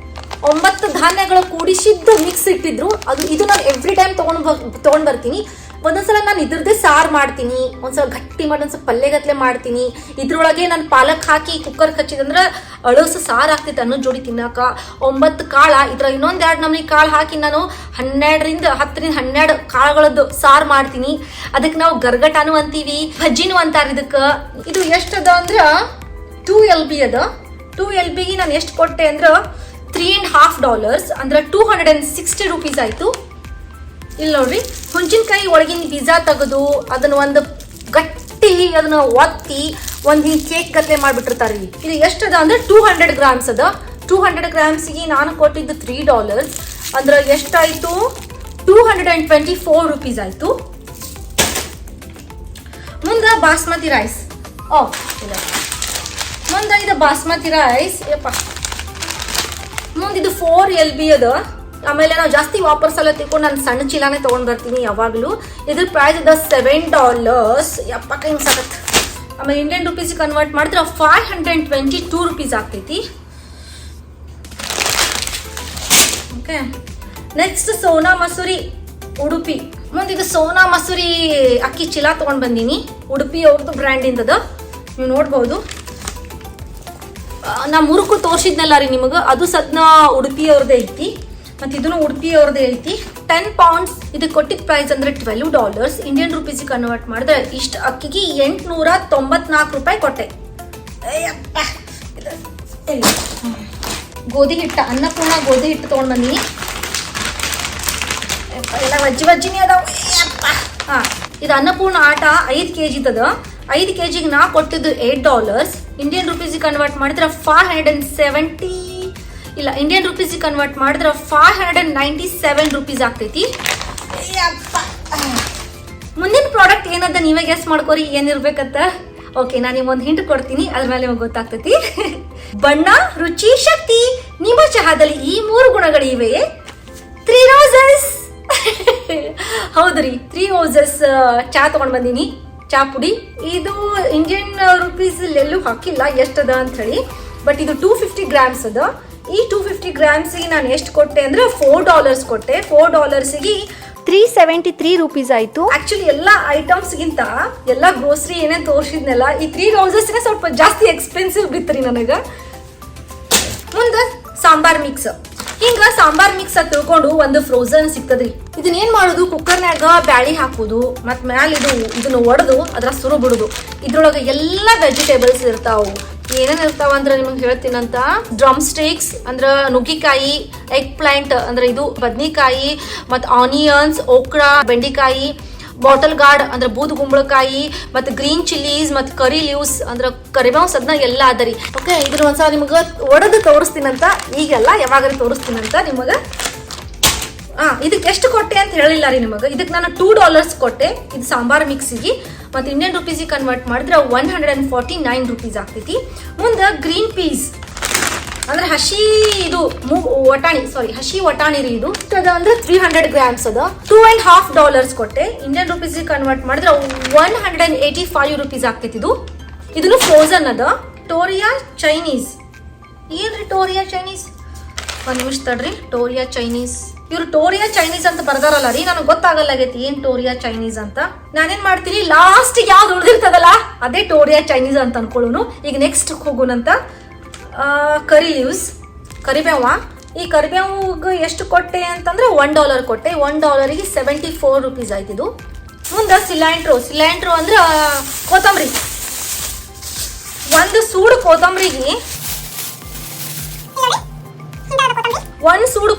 Speaker 1: 9 ಧಾನ್ಯಗಳು ಕೂಡಿಸಿದ್ದು ಮಿಕ್ಸ್ ಇಟ್ಟಿದ್ರು. ಇದು ನಾನು ಎವ್ರಿ ಟೈಮ್ ತೊಗೊಂಡ್ ಬರ್ತೀನಿ. ಒಂದೊಂದ್ಸಲ ನಾನು ಇದ್ರದ್ದೇ ಸಾರು ಮಾಡ್ತೀನಿ, ಒಂದ್ಸಲ ಗಟ್ಟಿ ಮಾಡಿ ಒಂದ್ಸಲ ಪಲ್ಯಗತ್ಲೆ ಮಾಡ್ತೀನಿ. ಇದ್ರೊಳಗೆ ನಾನು ಪಾಲಕ್ ಹಾಕಿ ಕುಕ್ಕರ್ ಹಚ್ಚಿದಂದ್ರೆ ಅಳಸು ಸಾರು ಆಗ್ತೈತೆ ಅನ್ನೋ ಜೋಡಿ ತಿನ್ನಾಕ. 9 ಕಾಳ, ಇದ್ರ ಇನ್ನೊಂದು 2 ನಮೂನಿ ಕಾಳು ಹಾಕಿ ನಾನು 10-12 ಕಾಳುಗಳದ್ದು ಸಾರು ಮಾಡ್ತೀನಿ. ಅದಕ್ಕೆ ನಾವು ಗರ್ಗಟಾನು ಅಂತೀವಿ, ಭಜ್ಜಿನೂ ಅಂತಾರ ಇದಕ್ಕೆ. ಇದು ಎಷ್ಟದ ಅಂದ್ರೆ 2 LB ಅದ. 2 LBಗೆ ನಾನು ಎಷ್ಟು ಕೊಟ್ಟೆ ಅಂದ್ರೆ $3.50 ಅಂದ್ರೆ 260 rupees ಆಯ್ತು. ಇಲ್ಲಿ ನೋಡ್ರಿ, ಹುಂಚಿನಕಾಯಿ ಒಳಗಿನ ಬೀಜ ತೆಗೆದು ಅದನ್ನ ಒಂದು ಗಟ್ಟಿ ಅದನ್ನ ಒತ್ತಿ ಒಂದು ಹಿಂಗೆ ಕೇಕ್ ಗತ್ಲೆ ಮಾಡ್ಬಿಟ್ಟಿರ್ತಾರೆ. ಇದು ಎಷ್ಟದ ಅಂದ್ರೆ 200 grams ಅದ. 200 ಗ್ರಾಮ್ಸ್ಗೆ ನಾನು ಕೊಟ್ಟಿದ್ದು $3 ಅಂದ್ರೆ ಎಷ್ಟಾಯ್ತು? 224 rupees ಆಯ್ತು. ಮುಂದೆ ಬಾಸ್ಮತಿ ರೈಸ್. ಮುಂದೆ ಇದು ಬಾಸ್ಮತಿ ರೈಸ್ ಮುಂದಿದು 4 LB ಅದ. ಆಮೇಲೆ ನಾವು ಜಾಸ್ತಿ ವಾಪರ್ಸಲ್ಲ ತಿಳ್ಕೊಂಡು ನಾನು ಸಣ್ಣ ಚೀಲಾನೇ ತೊಗೊಂಡು ಬರ್ತೀನಿ ಯಾವಾಗಲೂ. ಇದ್ರ ಪ್ರೈಸ್ ಅದ $7. ಯಪ್ಪ ಹಿಂಗೆ ಸಾಕತ್ತೆ. ಆಮೇಲೆ ಇಂಡಿಯನ್ ರುಪೀಸಿಗೆ ಕನ್ವರ್ಟ್ ಮಾಡಿದ್ರೆ 522 rupees ಆಗ್ತೈತಿ. Okay, next Sona Masuri Udupi. ಮುಂದಿದು ಸೋನಾ ಮಸೂರಿ ಅಕ್ಕಿ ಚೀಲ ತೊಗೊಂಡು ಬಂದೀನಿ. ಉಡುಪಿ ಅವ್ರದ್ದು ಬ್ರ್ಯಾಂಡಿಂದದ, ನೀವು ನೋಡ್ಬೋದು. ನಾ ಮುರುಕು ತೋರಿಸಿದ್ನಲ್ಲ ರೀ ನಿಮಗೆ, ಅದು ಸದ್ನ ಉಡುಪಿಯವ್ರದ್ದೇ ಐತಿ. ಮತ್ತು ಇದನ್ನು ಉಡುಪಿಯವ್ರದ್ದೇ ಐತಿ. 10 pounds. ಇದಕ್ಕೆ ಕೊಟ್ಟಿದ್ದ ಪ್ರೈಸ್ ಅಂದ್ರೆ $12. ಇಂಡಿಯನ್ ರುಪೀಸಿಗೆ ಕನ್ವರ್ಟ್ ಮಾಡಿದ್ರೆ ಇಷ್ಟು ಅಕ್ಕಿಗೆ 894 ರೂಪಾಯಿ ಕೊಟ್ಟೆ. ಗೋಧಿ ಹಿಟ್ಟು, ಅನ್ನಪೂರ್ಣ ಗೋಧಿ ಹಿಟ್ಟು ತೊಗೊಂಡು ಬಂದೀನಿ. ಎಲ್ಲ ವಜ್ಜಿನೇ ಅದಾವ. ಇದು ಅನ್ನಪೂರ್ಣ ಆಟ 5 kg ಅದ. 5 kg ನಾ ಕೊಟ್ಟಿದ್ದು $8. ಇಂಡಿಯನ್ ರುಪೀಸಿಗೆ ಕನ್ವರ್ಟ್ ಮಾಡಿದ್ರೆ 570 ಇಲ್ಲ, ಇಂಡಿಯನ್ ರುಪೀಸಿಗೆ ಕನ್ವರ್ಟ್ ಮಾಡಿದ್ರೆ 597 ರುಪೀಸ್ ಆಗ್ತೈತಿ. ಮುಂದಿನ ಪ್ರಾಡಕ್ಟ್ ಏನದ ನೀವೇ ಗೆಸ್ ಮಾಡ್ಕೋರಿ ಏನಿರ್ಬೇಕಂತ. ಓಕೆ, ನಾನು ನಿಮ್ಗೊಂದು ಹಿಂಟ್ ಕೊಡ್ತೀನಿ, ಅದ್ರ ಮೇಲೆ ನಿಮಗೆ ಗೊತ್ತಾಗ್ತೈತಿ. ಬಣ್ಣ, ರುಚಿ, ಶಕ್ತಿ. ನಿಮ್ಮ ಚಹಾದಲ್ಲಿ ಈ 3 ಗುಣಗಳಿವೆ. 3 roses. ಹೌದ್ರಿ, 3 roses ಚಹಾ ತಗೊಂಡ್ ಬಂದೀನಿ, ಚಹಾ ಪುಡಿ. ಇದು ಇಂಡಿಯನ್ ರುಪೀಸ್ ಎಲ್ಲೂ ಹಾಕಿಲ್ಲ ಎಷ್ಟದ ಅಂತ ಹೇಳಿ, ಬಟ್ ಇದು 250 grams ಅದ. ಈ 250 grams ನಾನು ಎಷ್ಟು ಕೊಟ್ಟೆ ಅಂದ್ರೆ $4 ಕೊಟ್ಟೆ. $4ಗೆ
Speaker 2: 373 ರೂಪೀಸ್ ಆಯ್ತು.
Speaker 1: ಆಕ್ಚುಲಿ ಎಲ್ಲಾ ಐಟಮ್ಸ್ ಗಿಂತ ಎಲ್ಲಾ ಗ್ರೋಸರಿ ಏನೇನ್ ತೋರಿಸಿದ್ನಲ್ಲ, ಈ 3 roses ಸ್ವಲ್ಪ ಜಾಸ್ತಿ ಎಕ್ಸ್ಪೆನ್ಸಿವ್ ಬಿತ್ರಿ ನನಗ. ಮುಂದ ಸಾಂಬಾರ್ ಮಿಕ್ಸ್. ಹಿಂಗ ಸಾಂಬಾರ್ ಮಿಕ್ಸ್ ಅಂತ ತಿಳ್ಕೊಂಡು ಒಂದು ಫ್ರೋಸನ್ ಸಿಗ್ತದ್ರಿ. ಇದನ್ನ ಏನ್ ಮಾಡುದು, ಕುಕ್ಕರ್ನ್ಯಾಗ ಬ್ಯಾಳಿ ಹಾಕುದು, ಮತ್ ಮ್ಯಾಲ ಇದನ್ನ ಒಡೆದು ಅದ್ರ ಸುರು ಬಿಡುದು. ಇದ್ರೊಳಗ ಎಲ್ಲಾ ವೆಜಿಟೇಬಲ್ಸ್ ಇರ್ತಾವು. ಏನೇನ್ ಇರ್ತಾವ ಅಂದ್ರೆ ನಿಮ್ಗೆ ಹೇಳ್ತೀನಂತ. ಡ್ರಮ್ ಸ್ಟಿಕ್ಸ್ ಅಂದ್ರ ನುಗ್ಗಿಕಾಯಿ, ಎಗ್ ಪ್ಲಾಂಟ್ ಅಂದ್ರೆ ಇದು ಬದ್ನಿಕಾಯಿ, ಮತ್ ಆನಿಯನ್ಸ್, ಓಕ್ರಾ, ಬೆಂಡಿಕಾಯಿ, ಬಾಟಲ್ ಗಾರ್ಡ್ ಅಂದ್ರೆ ಬೂದ್ ಗುಂಬಳಕಾಯಿ, ಮತ್ತೆ ಗ್ರೀನ್ ಚಿಲ್ಲೀಸ್, ಮತ್ತೆ ಕರಿ ಲೀವ್ಸ್ ಅಂದ್ರೆ ಕರಿಬೇವು ಸದ್ನ ಎಲ್ಲ ಅದರಿ. ಓಕೆ, ಇದ್ರ ಒಂದ್ಸಲ ನಿಮ್ಗ ಒಡೆದು ತೋರಿಸ್ತೀನಂತ. ಈಗೆಲ್ಲ ಯಾವಾಗಾದ್ರೂ ತೋರಿಸ್ತೀನಂತ ನಿಮಗ. ಇದಕ್ಕೆ ಎಷ್ಟು ಕೊಟ್ಟೆ ಅಂತ ಹೇಳಿಲ್ಲ ರೀ ನಿಮಗ. ಇದಕ್ಕೆ ನಾನು $2 ಕೊಟ್ಟೆ, ಇದು ಸಾಂಬಾರ್ ಮಿಕ್ಸಿಗೆ. ಮತ್ತೆ ಇಂಡಿಯನ್ ರುಪೀಸಿಗೆ ಕನ್ವರ್ಟ್ ಮಾಡಿದ್ರೆ 149 ರೂಪೀಸ್ ಆಗ್ತೈತಿ. ಮುಂದೆ ಗ್ರೀನ್ ಪೀಸ್ ಅಂದ್ರೆ ಹಸಿ ಇದು ವಟಾಣಿ, ಹಸಿ ವಟಾಣಿ ರೀ. ಇದು ಅಂದ್ರೆ 300 grams ಅದ. $2.5 ಕೊಟ್ಟೆ. ಇಂಡಿಯನ್ ರುಪೀಸಿಗೆ ಕನ್ವರ್ಟ್ ಮಾಡಿದ್ರೆ 185 ರೂಪೀಸ್ ಆಗ್ತೈತಿ. ಇದನ್ನು ಫ್ರೋಸನ್ ಅದ. ಟೋರಿಯಾ ಚೈನೀಸ್. ಏನ್ರಿ ಟೋರಿಯಾ ಚೈನೀಸ್? ಒಂದ್ ನಿಮಿಷ ತಡ್ರಿ. ಟೋರಿಯಾ ಚೈನೀಸ್, ಇವ್ರು ಟೋರಿಯಾ ಚೈನೀಸ್ ಅಂತ ಬರ್ದಾರಲ್ಲ ರೀ, ನನಗೆ ಗೊತ್ತಾಗಲ್ಲಾಗೈತಿ ಏನ್ ಟೋರಿಯಾ ಚೈನೀಸ್ ಅಂತ. ನಾನೇನ್ ಮಾಡ್ತೀನಿ, ಲಾಸ್ಟ್ ಯಾವ್ದು ಉಳಿದಿರ್ತದಲ್ಲ ಅದೇ ಟೋರಿಯಾ ಚೈನೀಸ್ ಅಂತ ಅನ್ಕೊಳ್ಳೋನು. ಈಗ ನೆಕ್ಸ್ಟ್ ಹೋಗೋಣಂತ. ಕರಿ ಲೀವ್ಸ್, ಕರಿಬೇವ. ಈ ಕರಿಬೇವಿಗೆ ಎಷ್ಟು ಕೊಟ್ಟೆ ಅಂತಂದ್ರೆ $1 ಕೊಟ್ಟೆ. $1ಗೆ 74 ರೂಪೀಸ್ ಆಯ್ತಿದು. ಮುಂದೆ ಸಿಲ್ಯಾಂಟ್ರೋ ಅಂದ್ರೆ ಕೊತ್ತಂಬರಿ. ಒಂದು ಸೂಡು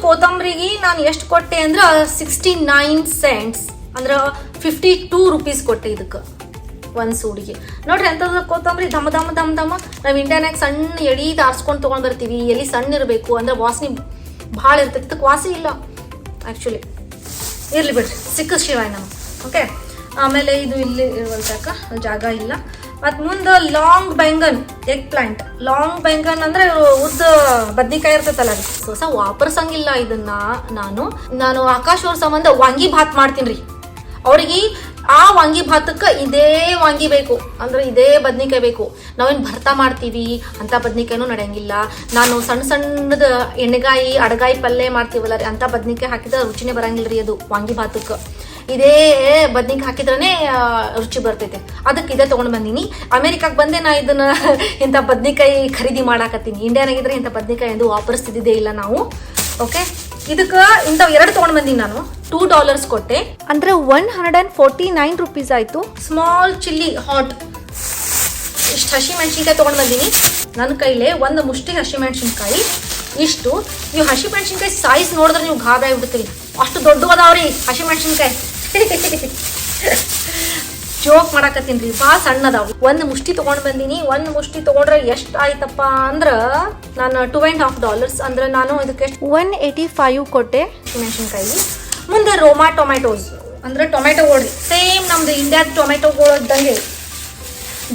Speaker 1: ಕೊತ್ತಂಬರಿಗೆ ನಾನು ಎಷ್ಟು ಕೊಟ್ಟೆ ಅಂದ್ರೆ 69 cents ಅಂದ್ರೆ 52 ರೂಪೀಸ್ ಕೊಟ್ಟೆ. ಇದಕ್ಕೆ ಒಂದು ಸೂಡಿಗೆ ನೋಡ್ರಿ ಎಂತದ ಕೊತ್ತಂಬರಿ ಧಮ ಧಮ ಧಮ ಧಮ. ನಾವು ಇಂಡಿಯಾನಾಗ ಸಣ್ಣ ಎಡಿ ಆರಿಸ್ಕೊಂಡು ತೊಗೊಂಡ್ ಬರ್ತೀವಿ. ಎಲ್ಲಿ ಸಣ್ಣ ಇರಬೇಕು ಅಂದ್ರೆ ವಾಸನೆ ಭಾಳ ಇರ್ತೈತಿ. ಇದಕ್ಕೆ ವಾಸನೆ ಇಲ್ಲ ಆ್ಯಕ್ಚುಲಿ. ಇರ್ಲಿ ಬಿಡ್ರಿ, ಸಿಕ್ಕ ಶಿವಾಯ ನಮ್ಗೆ. ಓಕೆ, ಆಮೇಲೆ ಇದು ಇಲ್ಲಿ ಇರುವಂತಾಕ ಜಾಗ ಇಲ್ಲ. ಮತ್ತು ಮುಂದೆ ಲಾಂಗ್ ಬ್ಯಾಂಗನ್, ಎಗ್ ಪ್ಲಾಂಟ್. ಲಾಂಗ್ ಬ್ಯಾಂಗನ್ ಅಂದ್ರೆ ಉದ್ದ ಬದ್ನಿಕಾಯಿ ಇರ್ತೈತಲ್ಲ, ಅದು ಹೊಸ ವಾಪರ್ಸಂಗಿಲ್ಲ. ಇದನ್ನ ನಾನು ಆಕಾಶ್ ಅವ್ರ ಸಂಬಂಧ ವಾಂಗಿ ಭಾತ್ ಮಾಡ್ತೀನಿ ರೀ. ಅವ್ರಿಗೆ ಆ ವಾಂಗಿ ಭಾತಕ್ಕೆ ಇದೇ ವಾಂಗಿ ಬೇಕು ಅಂದ್ರೆ ಇದೇ ಬದ್ನಿಕಾಯಿ ಬೇಕು. ನಾವೇನು ಭರ್ತಾ ಮಾಡ್ತೀವಿ ಅಂತ ಬದ್ನಿಕಾಯಿನೂ ನಡೆಯಂಗಿಲ್ಲ. ನಾನು ಸಣ್ಣ ಸಣ್ಣದ ಎಣ್ಣೆಗಾಯಿ ಅಡಗಾಯಿ ಪಲ್ಯ ಮಾಡ್ತೀವಲ್ಲ ರೀ, ಅಂತ ಬದ್ನಿಕಾಯಿ ಹಾಕಿದ್ರೆ ರುಚಿನೇ ಬರಂಗಿಲ್ಲ ರೀ ಅದು ವಾಂಗಿ ಭಾತಕ್ಕೆ. ಇದೇ ಬದ್ನಿಕಾಯಿ ಹಾಕಿದ್ರೇ ರುಚಿ ಬರ್ತೈತೆ. ಅದಕ್ಕೆ ಇದೇ ತೊಗೊಂಡು ಬಂದೀನಿ. ಅಮೇರಿಕಾಗೆ ಬಂದೆ ನಾ ಇದನ್ನ ಇಂಥ ಬದ್ನಿಕಾಯಿ ಖರೀದಿ ಮಾಡಾಕತ್ತೀನಿ. ಇಂಡಿಯಾನಾಗಿದ್ರೆ ಇಂಥ ಬದ್ನಿಕಾಯಿ ಎಂದು ವಾಪರಿಸ್ತಿದ್ದೇ ಇಲ್ಲ ನಾವು. ಓಕೆ, ಇದಕ್ಕೆ ಇಂಥವು 2 ತೊಗೊಂಡು ಬಂದೀನಿ ನಾನು. $2 ಕೊಟ್ಟೆ
Speaker 2: ಅಂದ್ರೆ 149 ರೂಪೀಸ್ ಆಯ್ತು.
Speaker 1: Small chilli hot. ಇಷ್ಟು ಹಸಿ ಮೆಣಸಿನ್ಕಾಯಿ ತೊಗೊಂಡು ಬಂದೀನಿ. ನನ್ನ ಕೈಲೇ ಒಂದು ಮುಷ್ಟಿ ಹಸಿ ಮೆಣಸಿನ್ಕಾಯಿ ಇಷ್ಟು. ಇವು ಹಸಿ ಮೆಣಸಿನ್ಕಾಯಿ ಸೈಜ್ ನೋಡಿದ್ರೆ ನೀವು ಗಾಬರಿ ಆಗ್ಬಿಡ್ತೀರಿ, ಅಷ್ಟು ದೊಡ್ಡ ಅದಾವ್ರಿ ಹಸಿ ಮೆಣಸಿನ್ಕಾಯಿ. ಜೋಕ್ ಮಾಡಾಕತ್ತೀನಿ ರೀ, ಭಾಳ ಸಣ್ಣ ಅದಾವು. ಒಂದು ಮುಷ್ಟಿ ತೊಗೊಂಡು ಬಂದೀನಿ. ಒಂದು ಮುಷ್ಟಿ ತೊಗೊಂಡ್ರೆ ಎಷ್ಟು ಆಯ್ತಪ್ಪ ಅಂದ್ರೆ ನಾನು $2.5 ಅಂದ್ರೆ ನಾನು ಇದಕ್ಕೆ
Speaker 2: 185 ಕೊಟ್ಟೆ
Speaker 1: ಮೆಣಸಿನ್ಕಾಯಿ. ಮುಂದೆ ರೋಮಾ ಟೊಮ್ಯಾಟೋಸ್ ಅಂದ್ರೆ ಟೊಮ್ಯಾಟೋಗಳ್ರಿ. ಸೇಮ್ ನಮ್ದು ಇಂಡಿಯಾದ ಟೊಮ್ಯಾಟೋಗಳು ಇದ್ದಂಗೆ.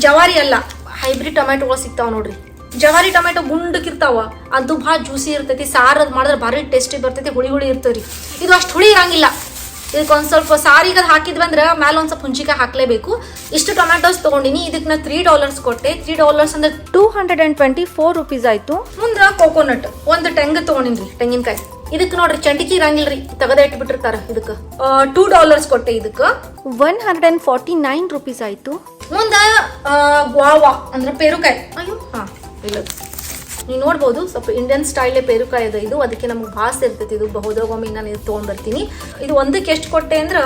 Speaker 1: ಜವಾರಿ ಅಲ್ಲ, ಹೈಬ್ರಿಡ್ ಟೊಮ್ಯಾಟೋಗಳು ಸಿಗ್ತಾವ ನೋಡ್ರಿ. ಜವಾರಿ ಟೊಮ್ಯಾಟೊ ಗುಂಡಕ್ಕಿರ್ತಾವ, ಅದು ಭಾಳ ಜ್ಯೂಸಿ ಇರ್ತೈತಿ. ಸಾರು ಮಾಡಿದ್ರೆ ಭಾರಿ ಟೇಸ್ಟಿ ಬರ್ತೈತಿ, ಹುಳಿ ಹುಳಿ ಇರ್ತದ್ರಿ. ಇದು ಅಷ್ಟು ಹುಳಿ ಇರಂಗಿಲ್ಲ. ಇದಕ್ಕೆ ಒಂದು ಸ್ವಲ್ಪ ಸಾರಿಗೆ ಹಾಕಿದ್ವಿ ಅಂದ್ರೆ ಮೇಲೆ ಒಂದು ಸ್ವಲ್ಪ ಹುಂಚಿಕಾಯಿ ಹಾಕ್ಲೇಬೇಕು. ಇಷ್ಟು ಟೊಮ್ಯಾಟೋಸ್ ತೊಗೊಂಡಿನಿ. ಇದಕ್ಕೆ ನಾನು $3 ಕೊಟ್ಟೆ. $3 ಅಂದ್ರೆ
Speaker 2: 224 ರೂಪೀಸ್ ಆಯ್ತು.
Speaker 1: ಮುಂದೆ ಕೋಕೋನಟ್ ಒಂದು ಟೆಂಗ್ ತೊಗೊಂಡಿನ್ರಿ, ತೆಂಗಿನಕಾಯಿ. ಇದಕ್ಕೆ ನೋಡ್ರಿ ಚಂಟಿಕಿ ಇರಂಗಿಲ್ರಿ, ತೆಗೆದ ಇಟ್ಬಿಟ್ಟಿರ್ತಾರ. ಇದಕ್ಕೆ $2 ಕೊಟ್ಟೆ. ಇದಕ್ಕೆ
Speaker 2: 149 ರೂಪೀಸ್ ಆಯ್ತು.
Speaker 1: ಮುಂದೆ ಗ್ವಾವಾ ಅಂದ್ರೆ ಪೇರುಕಾಯಿ. ಅಯ್ಯೋ ಇಲ್ಲ, ನೀವು ನೋಡ್ಬೋದು ಸ್ವಲ್ಪ ಇಂಡಿಯನ್ ಸ್ಟೈಲೇ ಪೇರುಕಾಯಿ ಅದ ಇದು. ಅದಕ್ಕೆ ನಮ್ಗೆ ಭಾಳ ಇರ್ತೈತಿ. ಇದು ಬಹುದೊಮ್ಮೆ ನಾನು ಇದು ತೊಗೊಂಡ್ ಬರ್ತೀನಿ. ಇದು ಒಂದಕ್ಕೆ ಎಷ್ಟು ಕೊಟ್ಟೆ ಅಂದ್ರೆ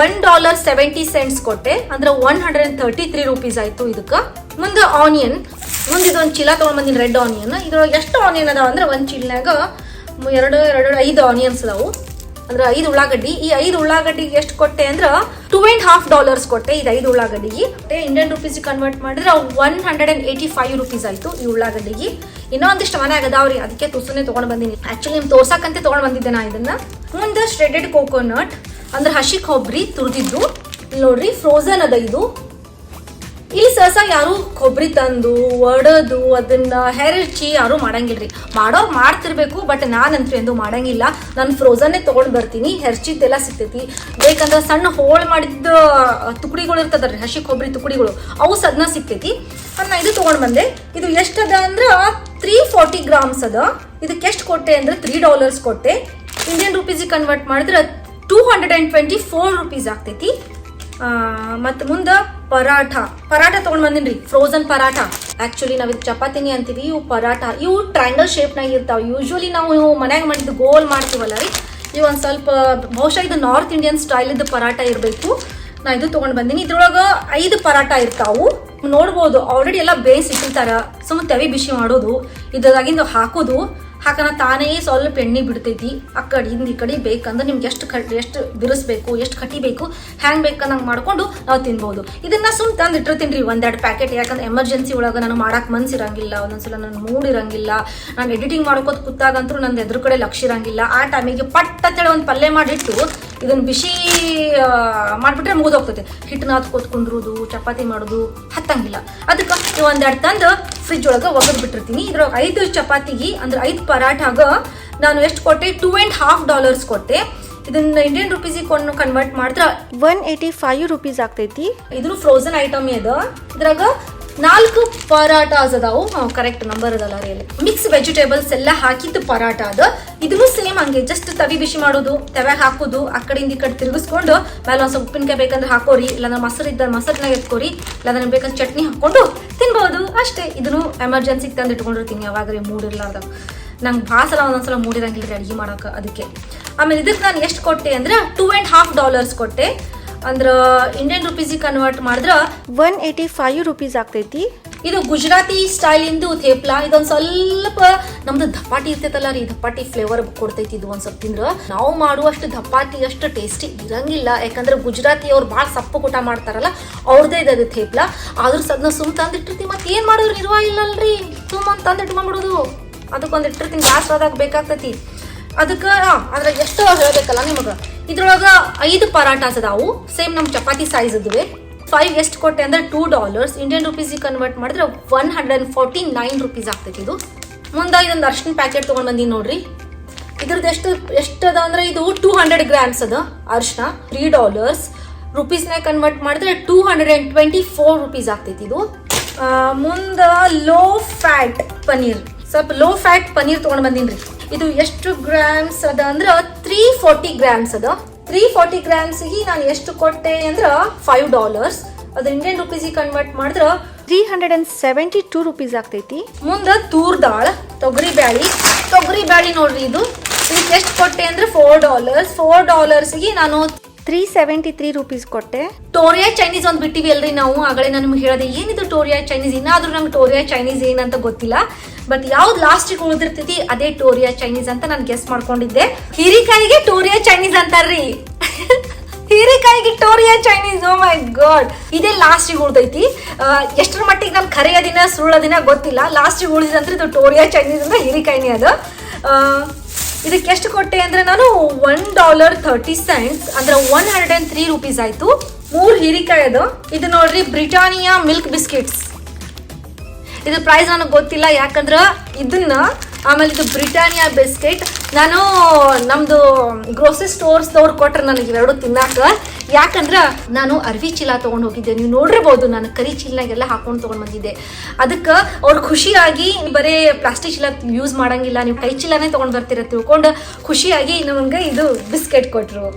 Speaker 1: $1.70 ಕೊಟ್ಟೆ. ಅಂದ್ರೆ 133 ರೂಪೀಸ್ ಆಯ್ತು ಇದಕ್ಕೆ. ಮುಂದೆ ಆನಿಯನ್. ಮುಂದೆ ಇದೊಂದು ಚೀಲ ತೊಗೊಂಡ್ ಬಂದಿನಿ, ರೆಡ್ ಆನಿಯನ್. ಇದ್ರೊಳಗೆ ಎಷ್ಟು ಆನಿಯನ್ ಅದಾವ ಅಂದ್ರೆ ಒಂದು ಚೀಲನಾಗ 5 ಆನಿಯನ್ಸ್ ಅದಾವು. ಅಂದ್ರೆ 5 ಉಳ್ಳಾಗಡ್ಡಿ. ಈ 5 ಉಳ್ಳಾಗಡ್ಡಿಗೆ ಎಷ್ಟು ಕೊಟ್ಟೆ ಅಂದ್ರೆ $2.50 ಕೊಟ್ಟೆ. ಇದು 5 ಉಳ್ಳಾಗಡ್ಡಿಗೆ ಇಂಡಿಯನ್ ರುಪೀಸ್ ಕನ್ವರ್ಟ್ ಮಾಡಿದ್ರೆ 185 ರುಪೀಸ್ ಆಯ್ತು ಈ ಉಳ್ಳಾಗಡ್ಡಿಗೆ. ಇನ್ನೊಂದಿಷ್ಟು ಮನೆ ಆಗದಾವ್ರಿ, ಅದಕ್ಕೆ ತುಸುನೆ ತಗೊಂಡ್ ಬಂದಿನಿ. ಆಕ್ಚುಲಿ ನಿಮ್ ತೋರ್ಸಕ್ಕಂತೆ ತಗೊಂಡ್ ಬಂದಿದ್ದೆ ನಾ ಇದನ್ನ. ಮುಂದೆ ಶ್ರೆಡೆಡ್ ಕೋಕೋನಟ್ ಅಂದ್ರೆ ಹಸಿ ಕೊಬ್ಬರಿ ತುರಿದಿದ್ದು. ನೋಡ್ರಿ ಫ್ರೋಸನ್ ಅದ ಇದು. ಇಲ್ಲಿ ಸಹಸ ಯಾರು ಕೊಬ್ಬರಿ ತಂದು ಒಡೆದು ಅದನ್ನ ಹೆರಚಿ ಯಾರು ಮಾಡಂಗಿಲ್ರಿ. ಮಾಡೋರು ಮಾಡ್ತಿರ್ಬೇಕು, ಬಟ್ ನಾನಂತೂ ಎಂದು ಮಾಡಂಗಿಲ್ಲ. ನಾನು ಫ್ರೋಸನ್ನೇ ತಗೊಂಡ್ ಬರ್ತೀನಿ. ಹೆರ್ಚಿದ್ದೆಲ್ಲ ಸಿಗ್ತೈತಿ. ಬೇಕಂದ್ರೆ ಸಣ್ಣ ಹೋಳ್ ಮಾಡಿದ ತುಕಡಿಗಳು ಇರ್ತದಲ್ರಿ, ಹಸಿ ಕೊಬ್ಬರಿ ತುಕಡಿಗಳು, ಅವು ಸದ್ನ ಸಿಗ್ತೈತಿ. ನಾ ಇದು ತಗೊಂಡ್ ಬಂದೆ. ಇದು ಎಷ್ಟದ ಅಂದ್ರ 340 ಗ್ರಾಮ್ಸ್ ಅದ. ಇದಕ್ಕೆ ಎಷ್ಟು ಕೊಟ್ಟೆ ಅಂದ್ರೆ $3 ಕೊಟ್ಟೆ. ಇಂಡಿಯನ್ ರುಪೀಸಿಗೆ ಕನ್ವರ್ಟ್ ಮಾಡಿದ್ರೆ 224 ರುಪೀಸ್ ಆಗ್ತೈತಿ. ಮತ್ತು ಮುಂದೆ ಪರಾಠ ತಗೊಂಡ್ ಬಂದಿನ್ರಿ, ಫ್ರೋಸನ್ ಪರಾಠ. ಆಕ್ಚುಲಿ ನಾವ್ ಇದು ಚಪಾತಿನಿ ಅಂತೀವಿ, ಇವು ಪರಾಠ. ಇವು ಟ್ರಯಾಂಗಲ್ ಶೇಪ್ನಾಗ ಇರ್ತಾವ. ಯೂಶುವಲಿ ನಾವು ಮನ್ಯಾಗ ಮಾಡಿದ್ದು ಗೋಲ್ ಮಾಡ್ತೀವಲ್ಲ ರೀ, ಇವು ಒಂದ್ ಸ್ವಲ್ಪ ಬಹುಶಃ ಇದು ನಾರ್ತ್ ಇಂಡಿಯನ್ ಸ್ಟೈಲ್ ಇದ್ದು ಪರಾಠ ಇರಬೇಕು. ನಾ ಇದು ತಗೊಂಡ್ ಬಂದಿನಿ. ಇದ್ರೊಳಗ 5 ಪರಾಠ ಇರ್ತಾವು. ನೋಡ್ಬೋದು ಆಲ್ರೆಡಿ ಎಲ್ಲ ಬೇಯಿಸಿಟ್ಟಿರ್ತಾರ. ಸುಮ್ಮನೆ ತವಿ ಬಿಸಿ ಮಾಡೋದು, ಇದಾಗಿಂದ ಹಾಕೋದು. ಹಾಕನ ತಾನೇ ಸ್ವಲ್ಪ ಎಣ್ಣೆ ಬಿಡ್ತೈತಿ. ಆ ಕಡೆಯಿಂದ ಈ ಕಡೆ ಬೇಕಂದ್ರೆ ನಿಮ್ಗೆ ಎಷ್ಟು ಬಿರಿಸ್ಬೇಕು, ಎಷ್ಟು ಕಟ್ಟಿಬೇಕು, ಹ್ಯಾಂಗ್ ಬೇಕಂದಂಗೆ ಮಾಡ್ಕೊಂಡು ನಾವು ತಿನ್ಬೋದು. ಇದನ್ನ ಸುಮ್ ತಂದು ಇಟ್ಟಿರ್ತೀನಿ ರೀ 1-2 ಪ್ಯಾಕೆಟ್. ಯಾಕಂದ್ರೆ ಎಮರ್ಜೆನ್ಸಿ ಒಳಗೆ ನಾನು ಮಾಡಕ್ ಮನ್ಸಿರಂಗಿಲ್ಲ, ಒಂದೊಂದ್ಸಲ ನನ್ನ ಮೂಡ್ ಇರಂಗಿಲ್ಲ. ನಾನು ಎಡಿಟಿಂಗ್ ಮಾಡ್ಕೋತ ಕೂತಾಗಂತೂ ನಂದು ಎದ್ರ ಕಡೆ ಲಕ್ಷ ಇರಂಗಿಲ್ಲ. ಆ ಟೈಮಿಗೆ ಪಟ್ ಅಂತೇಳಿ ಒಂದು ಪಲ್ಯ ಮಾಡಿಟ್ಟು ಇದನ್ನ ಬಿಸಿ ಮಾಡ್ಬಿಟ್ರೆ ಮುಗಿದೋಗ್ತೈತೆ. ಹಿಟ್ಟನ್ನ ಹತ್ಕೋತ್ ಕುಂದ್ರುದು, ಚಪಾತಿ ಮಾಡೋದು ಹತ್ತಂಗಿಲ್ಲ. ಅದಕ್ಕೆ ನೀವು 1-2 ತಂದು ಫ್ರಿಜ್ ಒಳಗೆ ಒಗದ್ ಬಿಟ್ಟಿರ್ತೀನಿ. ಇದ್ರೊಳಗೆ 5 ಚಪಾತಿಗೆ ಅಂದ್ರೆ 5 ಪರಾಠಾಗ ನಾನು ಎಷ್ಟು ಕೊಟ್ಟೆ, $2.50 ಕೊಟ್ಟೆ. ಇದನ್ನ ಇಂಡಿಯನ್ ರುಪೀಸಿಗೆ ಕನ್ವರ್ಟ್ ಮಾಡಿದ್ರೆ
Speaker 2: 185 ರುಪೀಸ್ ಆಗ್ತೈತಿ.
Speaker 1: ಇದು ಫ್ರೋಸನ್ ಐಟಮ್ ಅದ. ಇದ್ರಾಗ 4 ಪರಾಟಾಸ್ ಅದಾವು. ಕರೆಕ್ಟ್ ನಂಬರ್ ಅದಲ್ಲ ರೀ. ಮಿಕ್ಸ್ ವೆಜಿಟೇಬಲ್ಸ್ ಎಲ್ಲ ಹಾಕಿದ್ದು ಪರಾಟ ಅದ. ಇದನ್ನು ಸೇಮ್ ಹಂಗೆ ಜಸ್ಟ್ ತವಿ ಬಿಸಿ ಮಾಡೋದು, ತವ್ಯಾಗ ಹಾಕೋದು, ಆ ಕಡೆಯಿಂದ ಈ ಕಡೆ ತಿರುಗಿಸ್ಕೊಂಡು ಮೇಲೆ ಒಂದ್ ಸ್ವಲ್ಪ ಉಪ್ಪಿನಕಾಯಿ ಬೇಕಂದ್ರೆ ಹಾಕೋರಿ, ಇಲ್ಲಾಂದ್ರೆ ಮೊಸರು ಇದ್ದ ಮೊಸರನಾಗ ಎತ್ಕೋರಿ, ಇಲ್ಲಾಂದ್ರೆ ಬೇಕಂದ್ರೆ ಚಟ್ನಿ ಹಾಕೊಂಡು ತಿನ್ಬಹುದು ಅಷ್ಟೇ. ಇದನ್ನು ಎಮರ್ಜೆನ್ಸಿಗೆ ತಂದು ಇಟ್ಕೊಂಡಿರ್ತೀನಿ, ಯಾವಾಗ್ರಿ ಮೂಡ್ ಇರ್ಲಾರ್ದಾಗ. ನಂಗೆ ಭಾಳ ಸಲ ಒಂದೊಂದ್ಸಲ ಮೂಡಿರಂಗಿಲ್ಲ ರೀ ಅಡುಗೆ ಮಾಡೋಕೆ, ಅದಕ್ಕೆ. ಆಮೇಲೆ ಇದಕ್ಕೆ ನಾನು ಎಷ್ಟು ಕೊಟ್ಟೆ ಅಂದ್ರೆ $2.50 ಕೊಟ್ಟೆ. ಅಂದ್ರೆ ಇಂಡಿಯನ್ ರುಪೀಸಿಗೆ ಕನ್ವರ್ಟ್ ಮಾಡಿದ್ರೆ
Speaker 2: 185 ರುಪೀಸ್ ಆಗ್ತೈತಿ.
Speaker 1: ಇದು ಗುಜರಾತಿ ಸ್ಟೈಲ್ ಇಂದು ಥೇಪ್ಲಾ. ಇದೊಂದ್ ಸ್ವಲ್ಪ ನಮ್ದು ದಪಾಟಿ ಇರ್ತೈತಲ್ಲ ರೀ, ದಪಾಟಿ ಫ್ಲೇವರ್ ಕೊಡ್ತೈತಿ. ಇದು ಒಂದ್ ಸ್ವಲ್ಪ ತಿಂದ್ರ ನಾವು ಮಾಡುವಷ್ಟು ದಪಾಟಿ ಅಷ್ಟು ಟೇಸ್ಟಿ ಇರಂಗಿಲ್ಲ. ಯಾಕಂದ್ರೆ ಗುಜರಾತಿ ಅವ್ರು ಭಾಳ ಸಪ್ಪು ಊಟ ಮಾಡ್ತಾರಲ್ಲ, ಅವ್ರದೇ ಇದೆ ಥೇಪ್ಲಾ. ಆದ್ರೂ ಸದ್ನ ಸುಮ್ ತಂದಿಟ್ಟಿರ್ತೀವಿ. ಮತ್ತೆ ಏನ್ ಮಾಡೋರು ನಿರ್ವಾ ಇಲ್ಲಲ್ರಿ, ಸುಮ್ಮ ತಂದು ಇಟ್ಕೊಂಡ್ಬಿಡೋದು. ಅದಕ್ಕೊಂದು ಇಟ್ಟಿರ್ತೀನಿ, ಜಾಸ್ತಿ ಆದಾಗ ಬೇಕಾಗ್ತೈತಿ. ಅದಕ್ಕೆ ಅದ್ರಾಗ ಎಷ್ಟು ಹೇಳ್ಬೇಕಲ್ಲ ನಿಮಗ. ಇದ್ರೊಳಗ 5 ಪರಾಟಾಸ್ ಅದಾವು, ಸೇಮ್ ನಮ್ ಚಪಾತಿ ಸೈಜ್ ಅದುವೆ. 5 ಎಷ್ಟು ಕೊಟ್ಟೆ ಅಂದ್ರೆ $2. ಇಂಡಿಯನ್ ರುಪೀಸಿಗೆ ಕನ್ವರ್ಟ್ ಮಾಡಿದ್ರೆ 149 ರುಪೀಸ್ ಆಗ್ತೈತಿ ಇದು. ಮುಂದೆ ಇದೊಂದು ಅರ್ಶಿನ ಪ್ಯಾಕೆಟ್ ತೊಗೊಂಡು ಬಂದೀನಿ ನೋಡ್ರಿ. ಇದ್ರದ್ದು ಎಷ್ಟದ ಅಂದ್ರೆ ಇದು 200 ಗ್ರಾಮ್ಸ್ ಅದ ಅರ್ಶಿನ. $3 ರುಪೀಸ್ನಾಗ ಕನ್ವರ್ಟ್ ಮಾಡಿದ್ರೆ 224 ರುಪೀಸ್ ಆಗ್ತೈತಿ ಇದು. ಮುಂದೆ ಲೋ ಫ್ಯಾಟ್ ಪನೀರ್, ಸ್ವಲ್ಪ ಲೋ ಫ್ಯಾಟ್ ಪನೀರ್ ತೊಗೊಂಡು ಬಂದೀನಿ. ಇದು ಎಷ್ಟು ಗ್ರಾಮ್ಸ್ ಅದ ಅಂದ್ರೆ 340 ಗ್ರಾಮ್ಸ್ ಅದ. 340 ಗ್ರಾಮ್ಸ್ಗೆ ನಾನು ಎಷ್ಟು ಕೊಟ್ಟೆ ಅಂದ್ರೆ $5. ಅದು ಇಂಡಿಯನ್ ರುಪೀಸಿಗೆ ಕನ್ವರ್ಟ್ ಮಾಡಿದ್ರೆ
Speaker 2: 372 ರುಪೀಸ್ ಆಗ್ತೈತಿ.
Speaker 1: ಮುಂದೆ ತೂರ್ ದಾಳ್, ತೊಗರಿ ಬ್ಯಾಳಿ ನೋಡ್ರಿ. ಇದಕ್ಕೆ ಎಷ್ಟು ಕೊಟ್ಟೆ ಅಂದ್ರೆ $4. ನಾನು
Speaker 2: 373 ರುಪೀಸ್ ಕೊಟ್ಟೆ.
Speaker 1: ಟೋರಿಯಾ ಚೈನೀಸ್ ಒಂದು ಬಿಟ್ಟಿವಿ ಅಲ್ರಿ ನಾವು. ಆಗಲೇ ನಾನು ನಿಮ್ಗೆ ಹೇಳಿದೆ ಏನಿದು ಟೋರಿಯಾ ಚೈನೀಸ್. ಇನ್ನಾದ್ರೂ ನಂಗೆ ಟೋರಿಯಾ ಚೈನೀಸ್ ಏನಂತ ಗೊತ್ತಿಲ್ಲ, ಬಟ್ ಯಾವ್ದು ಲಾಸ್ಟಿಗೆ ಉಳಿದಿರ್ತೈತಿ ಅದೇ ಟೋರಿಯಾ ಚೈನೀಸ್ ಅಂತ ನಾನು ಗೆಸ್ ಮಾಡ್ಕೊಂಡಿದ್ದೆ. ಹೀರಿಕಾಯಿಗೆ ಟೋರಿಯಾ ಚೈನೀಸ್ ಅಂತಾರ್ರಿ. ಹೀರಿಕಾಯಿಗೆ ಟೋರಿಯಾ ಚೈನೀಸ್. ಓ ಮೈ ಗಾಡ್, ಇದೇ ಲಾಸ್ಟಿಗೆ ಉಳ್ದೈತಿ. ಎಷ್ಟರ ಮಟ್ಟಿಗೆ ನಾನು ಕರೆಯ ದಿನ ಸುಳ್ಳ ದಿನ ಗೊತ್ತಿಲ್ಲ. ಲಾಸ್ಟಿಗೆ ಉಳಿದಂದ್ರೆ ಇದು ಟೋರಿಯಾ ಚೈನೀಸ್ ಅಂದ್ರೆ ಹೀರಿಕಾಯಿನೇ ಅದ. ಇದಕ್ಕೆ ಎಷ್ಟು ಕೊಟ್ಟೆ ಅಂದ್ರೆ ನಾನು $1.30 ಅಂದ್ರೆ 103 ರುಪೀಸ್ ಆಯ್ತು. 3 ಹೀರಿಕಾಯಿ ಅದು. ಇದು ನೋಡ್ರಿ ಬ್ರಿಟಾನಿಯಾ ಮಿಲ್ಕ್ ಬಿಸ್ಕೆಟ್ಸ್. ಇದು ಪ್ರೈಸ್ ನನಗೆ ಗೊತ್ತಿಲ್ಲ, ಯಾಕಂದ್ರೆ ಇದನ್ನ ಆಮೇಲೆ ಇದು ಬ್ರಿಟಾನಿಯಾ ಬಿಸ್ಕೆಟ್ ನಾನು ನಮ್ದು ಗ್ರೋಸರಿ ಸ್ಟೋರ್ಸ್ದವ್ರು ಕೊಟ್ರೆ ನನಗೆ ಇವೆರಡು ತಿನ್ನಾಕ. ಯಾಕಂದ್ರೆ ನಾನು ಅರ್ವಿ ಚೀಲ ತೊಗೊಂಡು ಹೋಗಿದ್ದೆ, ನೀವು ನೋಡಿರ್ಬೋದು. ನಾನು ಕರಿ ಚೀಲನಾಗೆಲ್ಲ ಹಾಕೊಂಡು ತೊಗೊಂಡು ಬಂದಿದ್ದೆ. ಅದಕ್ಕೆ ಅವ್ರು ಖುಷಿಯಾಗಿ ಬರೀ ಪ್ಲಾಸ್ಟಿಕ್ ಚೀಲ ಯೂಸ್ ಮಾಡಂಗಿಲ್ಲ, ನೀವು ಕೈ ಚೀಲನೇ ತೊಗೊಂಡು ಬರ್ತೀರ ತಿಳ್ಕೊಂಡು ಖುಷಿಯಾಗಿ ನಮಗೆ ಇದು ಬಿಸ್ಕೆಟ್ ಕೊಟ್ಟರು.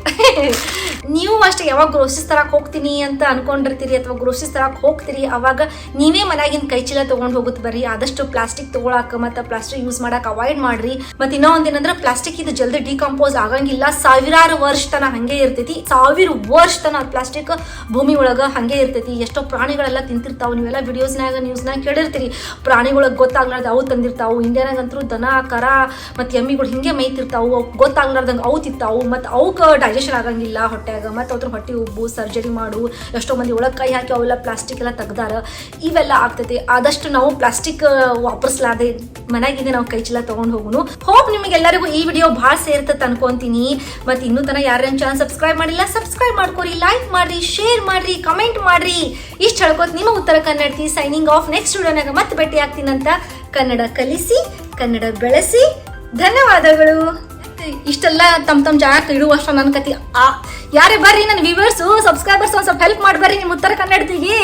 Speaker 1: ನೀವು ಅಷ್ಟೇ ಯಾವಾಗ ಗ್ರೋಸರೀಸ್ ತರಕ್ಕೆ ಹೋಗ್ತೀನಿ ಅಂತ ಅನ್ಕೊಂಡಿರ್ತೀರಿ ಅಥವಾ ಗ್ರೋಸರೀಸ್ ತರಕ್ಕೆ ಹೋಗ್ತೀರಿ, ಅವಾಗ ನೀವೇ ಮನ್ಯಾಗಿನ ಕೈ ಚೀಲ ತೊಗೊಂಡು ಹೋಗುತ್ತೆ ಬರ್ರಿ. ಆದಷ್ಟು ಪ್ಲಾಸ್ಟಿಕ್ ತೊಗೊಳಕ್ಕೆ ಮತ್ತು ಪ್ಲಾಸ್ಟಿಕ್ ಯೂಸ್ ಮಾಡಕ್ಕೆ ಅವಾಯ್ಡ್ ಮಾಡ್ರಿ. ಮತ್ತು ಇನ್ನೊಂದೇನಂದ್ರೆ ಪ್ಲಾಸ್ಟಿಕ್ ಇದು ಜಲ್ದಿ ಡಿಕಂಪೋಸ್ ಆಗಂಗಿಲ್ಲ. 1000 ವರ್ಷ ತನ ಹಂಗೆ ಇರ್ತೈತಿ. 1000 ವರ್ಷ ವರ್ಷ ತನ ಪ್ಲಾಸ್ಟಿಕ್ ಭೂಮಿ ಒಳಗೆ ಹಾಗೆ ಇರ್ತೈತಿ. ಎಷ್ಟೋ ಪ್ರಾಣಿಗಳೆಲ್ಲ ತಿಂತಿರ್ತಾವೆ. ನೀವೆಲ್ಲ ವಿಡಿಯೋಸ್ನಾಗ ನ್ಯೂಸ್ನಾಗ ಕೇಳಿರ್ತೀರಿ, ಪ್ರಾಣಿಗಳಿಗೆ ಗೊತ್ತಾಗ್ಲಾರ್ದು ಅವು ತಂದಿರ್ತಾವು. ಇಂಡಿಯಾನಾಗಂತೂ ದನ ಕರ ಮತ್ತು ಎಮ್ಮಿಗಳು ಹಿಂಗೆ ಮೈತಿರ್ತಾವು, ಗೊತ್ತಾಗ್ಲಾರ್ದಂಗೆ ಅವು ತಿಂತಾವು. ಮತ್ತು ಅವಕ್ಕೆ ಡೈಜೆಷನ್ ಆಗಂಗಿಲ್ಲ ಹೊಟ್ಟೆಯಾಗ, ಮತ್ತು ಅದ್ರ ಹೊಟ್ಟೆ ಉಬ್ಬು, ಸರ್ಜರಿ ಮಾಡು, ಎಷ್ಟೋ ಮಂದಿ ಒಳಗೆ ಕೈ ಹಾಕಿ ಅವೆಲ್ಲ ಪ್ಲಾಸ್ಟಿಕ್ ಎಲ್ಲ ತೆಗ್ದಾರ. ಇವೆಲ್ಲ ಆಗ್ತೈತಿ. ಆದಷ್ಟು ನಾವು ಪ್ಲಾಸ್ಟಿಕ್ ವಾಪರ್ಸ್ಲಾರ್ದೆ ಮನೆಯಾಗಿದೆ ನಾವು ಕೈ ಚೀಲ ತೊಗೊಂಡು ಹೋಗುನು. ಹೋಪ್ ನಿಮಗೆಲ್ಲರಿಗೂ ಈ ವಿಡಿಯೋ ಭಾಳ ಸೇರ್ತದೆ ಅನ್ಕೊಂತೀನಿ. ಮತ್ತು ಇನ್ನೂ ತನಕ ಯಾರೇನು ಚಾನಲ್ ಸಬ್ಸ್ಕ್ರೈಬ್ ಮಾಡಿಲ್ಲ ಸಬ್ಸ್ಕ್ರೈಬ್ ಮಾಡ್ಕೊರಿ, ಲೈಕ್ ಮಾಡ್ರಿ, ಶೇರ್ ಮಾಡ್ರಿ, ಕಮೆಂಟ್ ಮಾಡ್ರಿ. ಇಷ್ಟು ಹೇಳ್ಕೊತ ನಿಮ್ಮ ಉತ್ತರ ಕನ್ನಡತಿ ಸೈನಿಂಗ್ ಆಫ್. ನೆಕ್ಸ್ಟ್ ವಿಡಿಯೋನಾಗ ಮತ್ತೆ ಭೇಟಿ ಆಗ್ತೀನಂತ. ಕನ್ನಡ ಕಲಿಸಿ, ಕನ್ನಡ ಬೆಳೆಸಿ. ಧನ್ಯವಾದಗಳು. ಇಷ್ಟೆಲ್ಲ ತಮ್ಮ ಜಾಗಕ್ಕೆ ಇಡುವಷ್ಟು ನನ್ನ ಕತಿ. ಯಾರೇ ಬರ್ರಿ ನನ್ನ ವ್ಯೂವರ್ಸು, ಸಬ್ಸ್ಕ್ರೈಬರ್ಸ್ ಒಂದು ಸ್ವಲ್ಪ ಹೆಲ್ಪ್ ಮಾಡಿ ಬರ್ರಿ ನಿಮ್ಮ ಉತ್ತರ ಕನ್ನಡತಿಗೆ.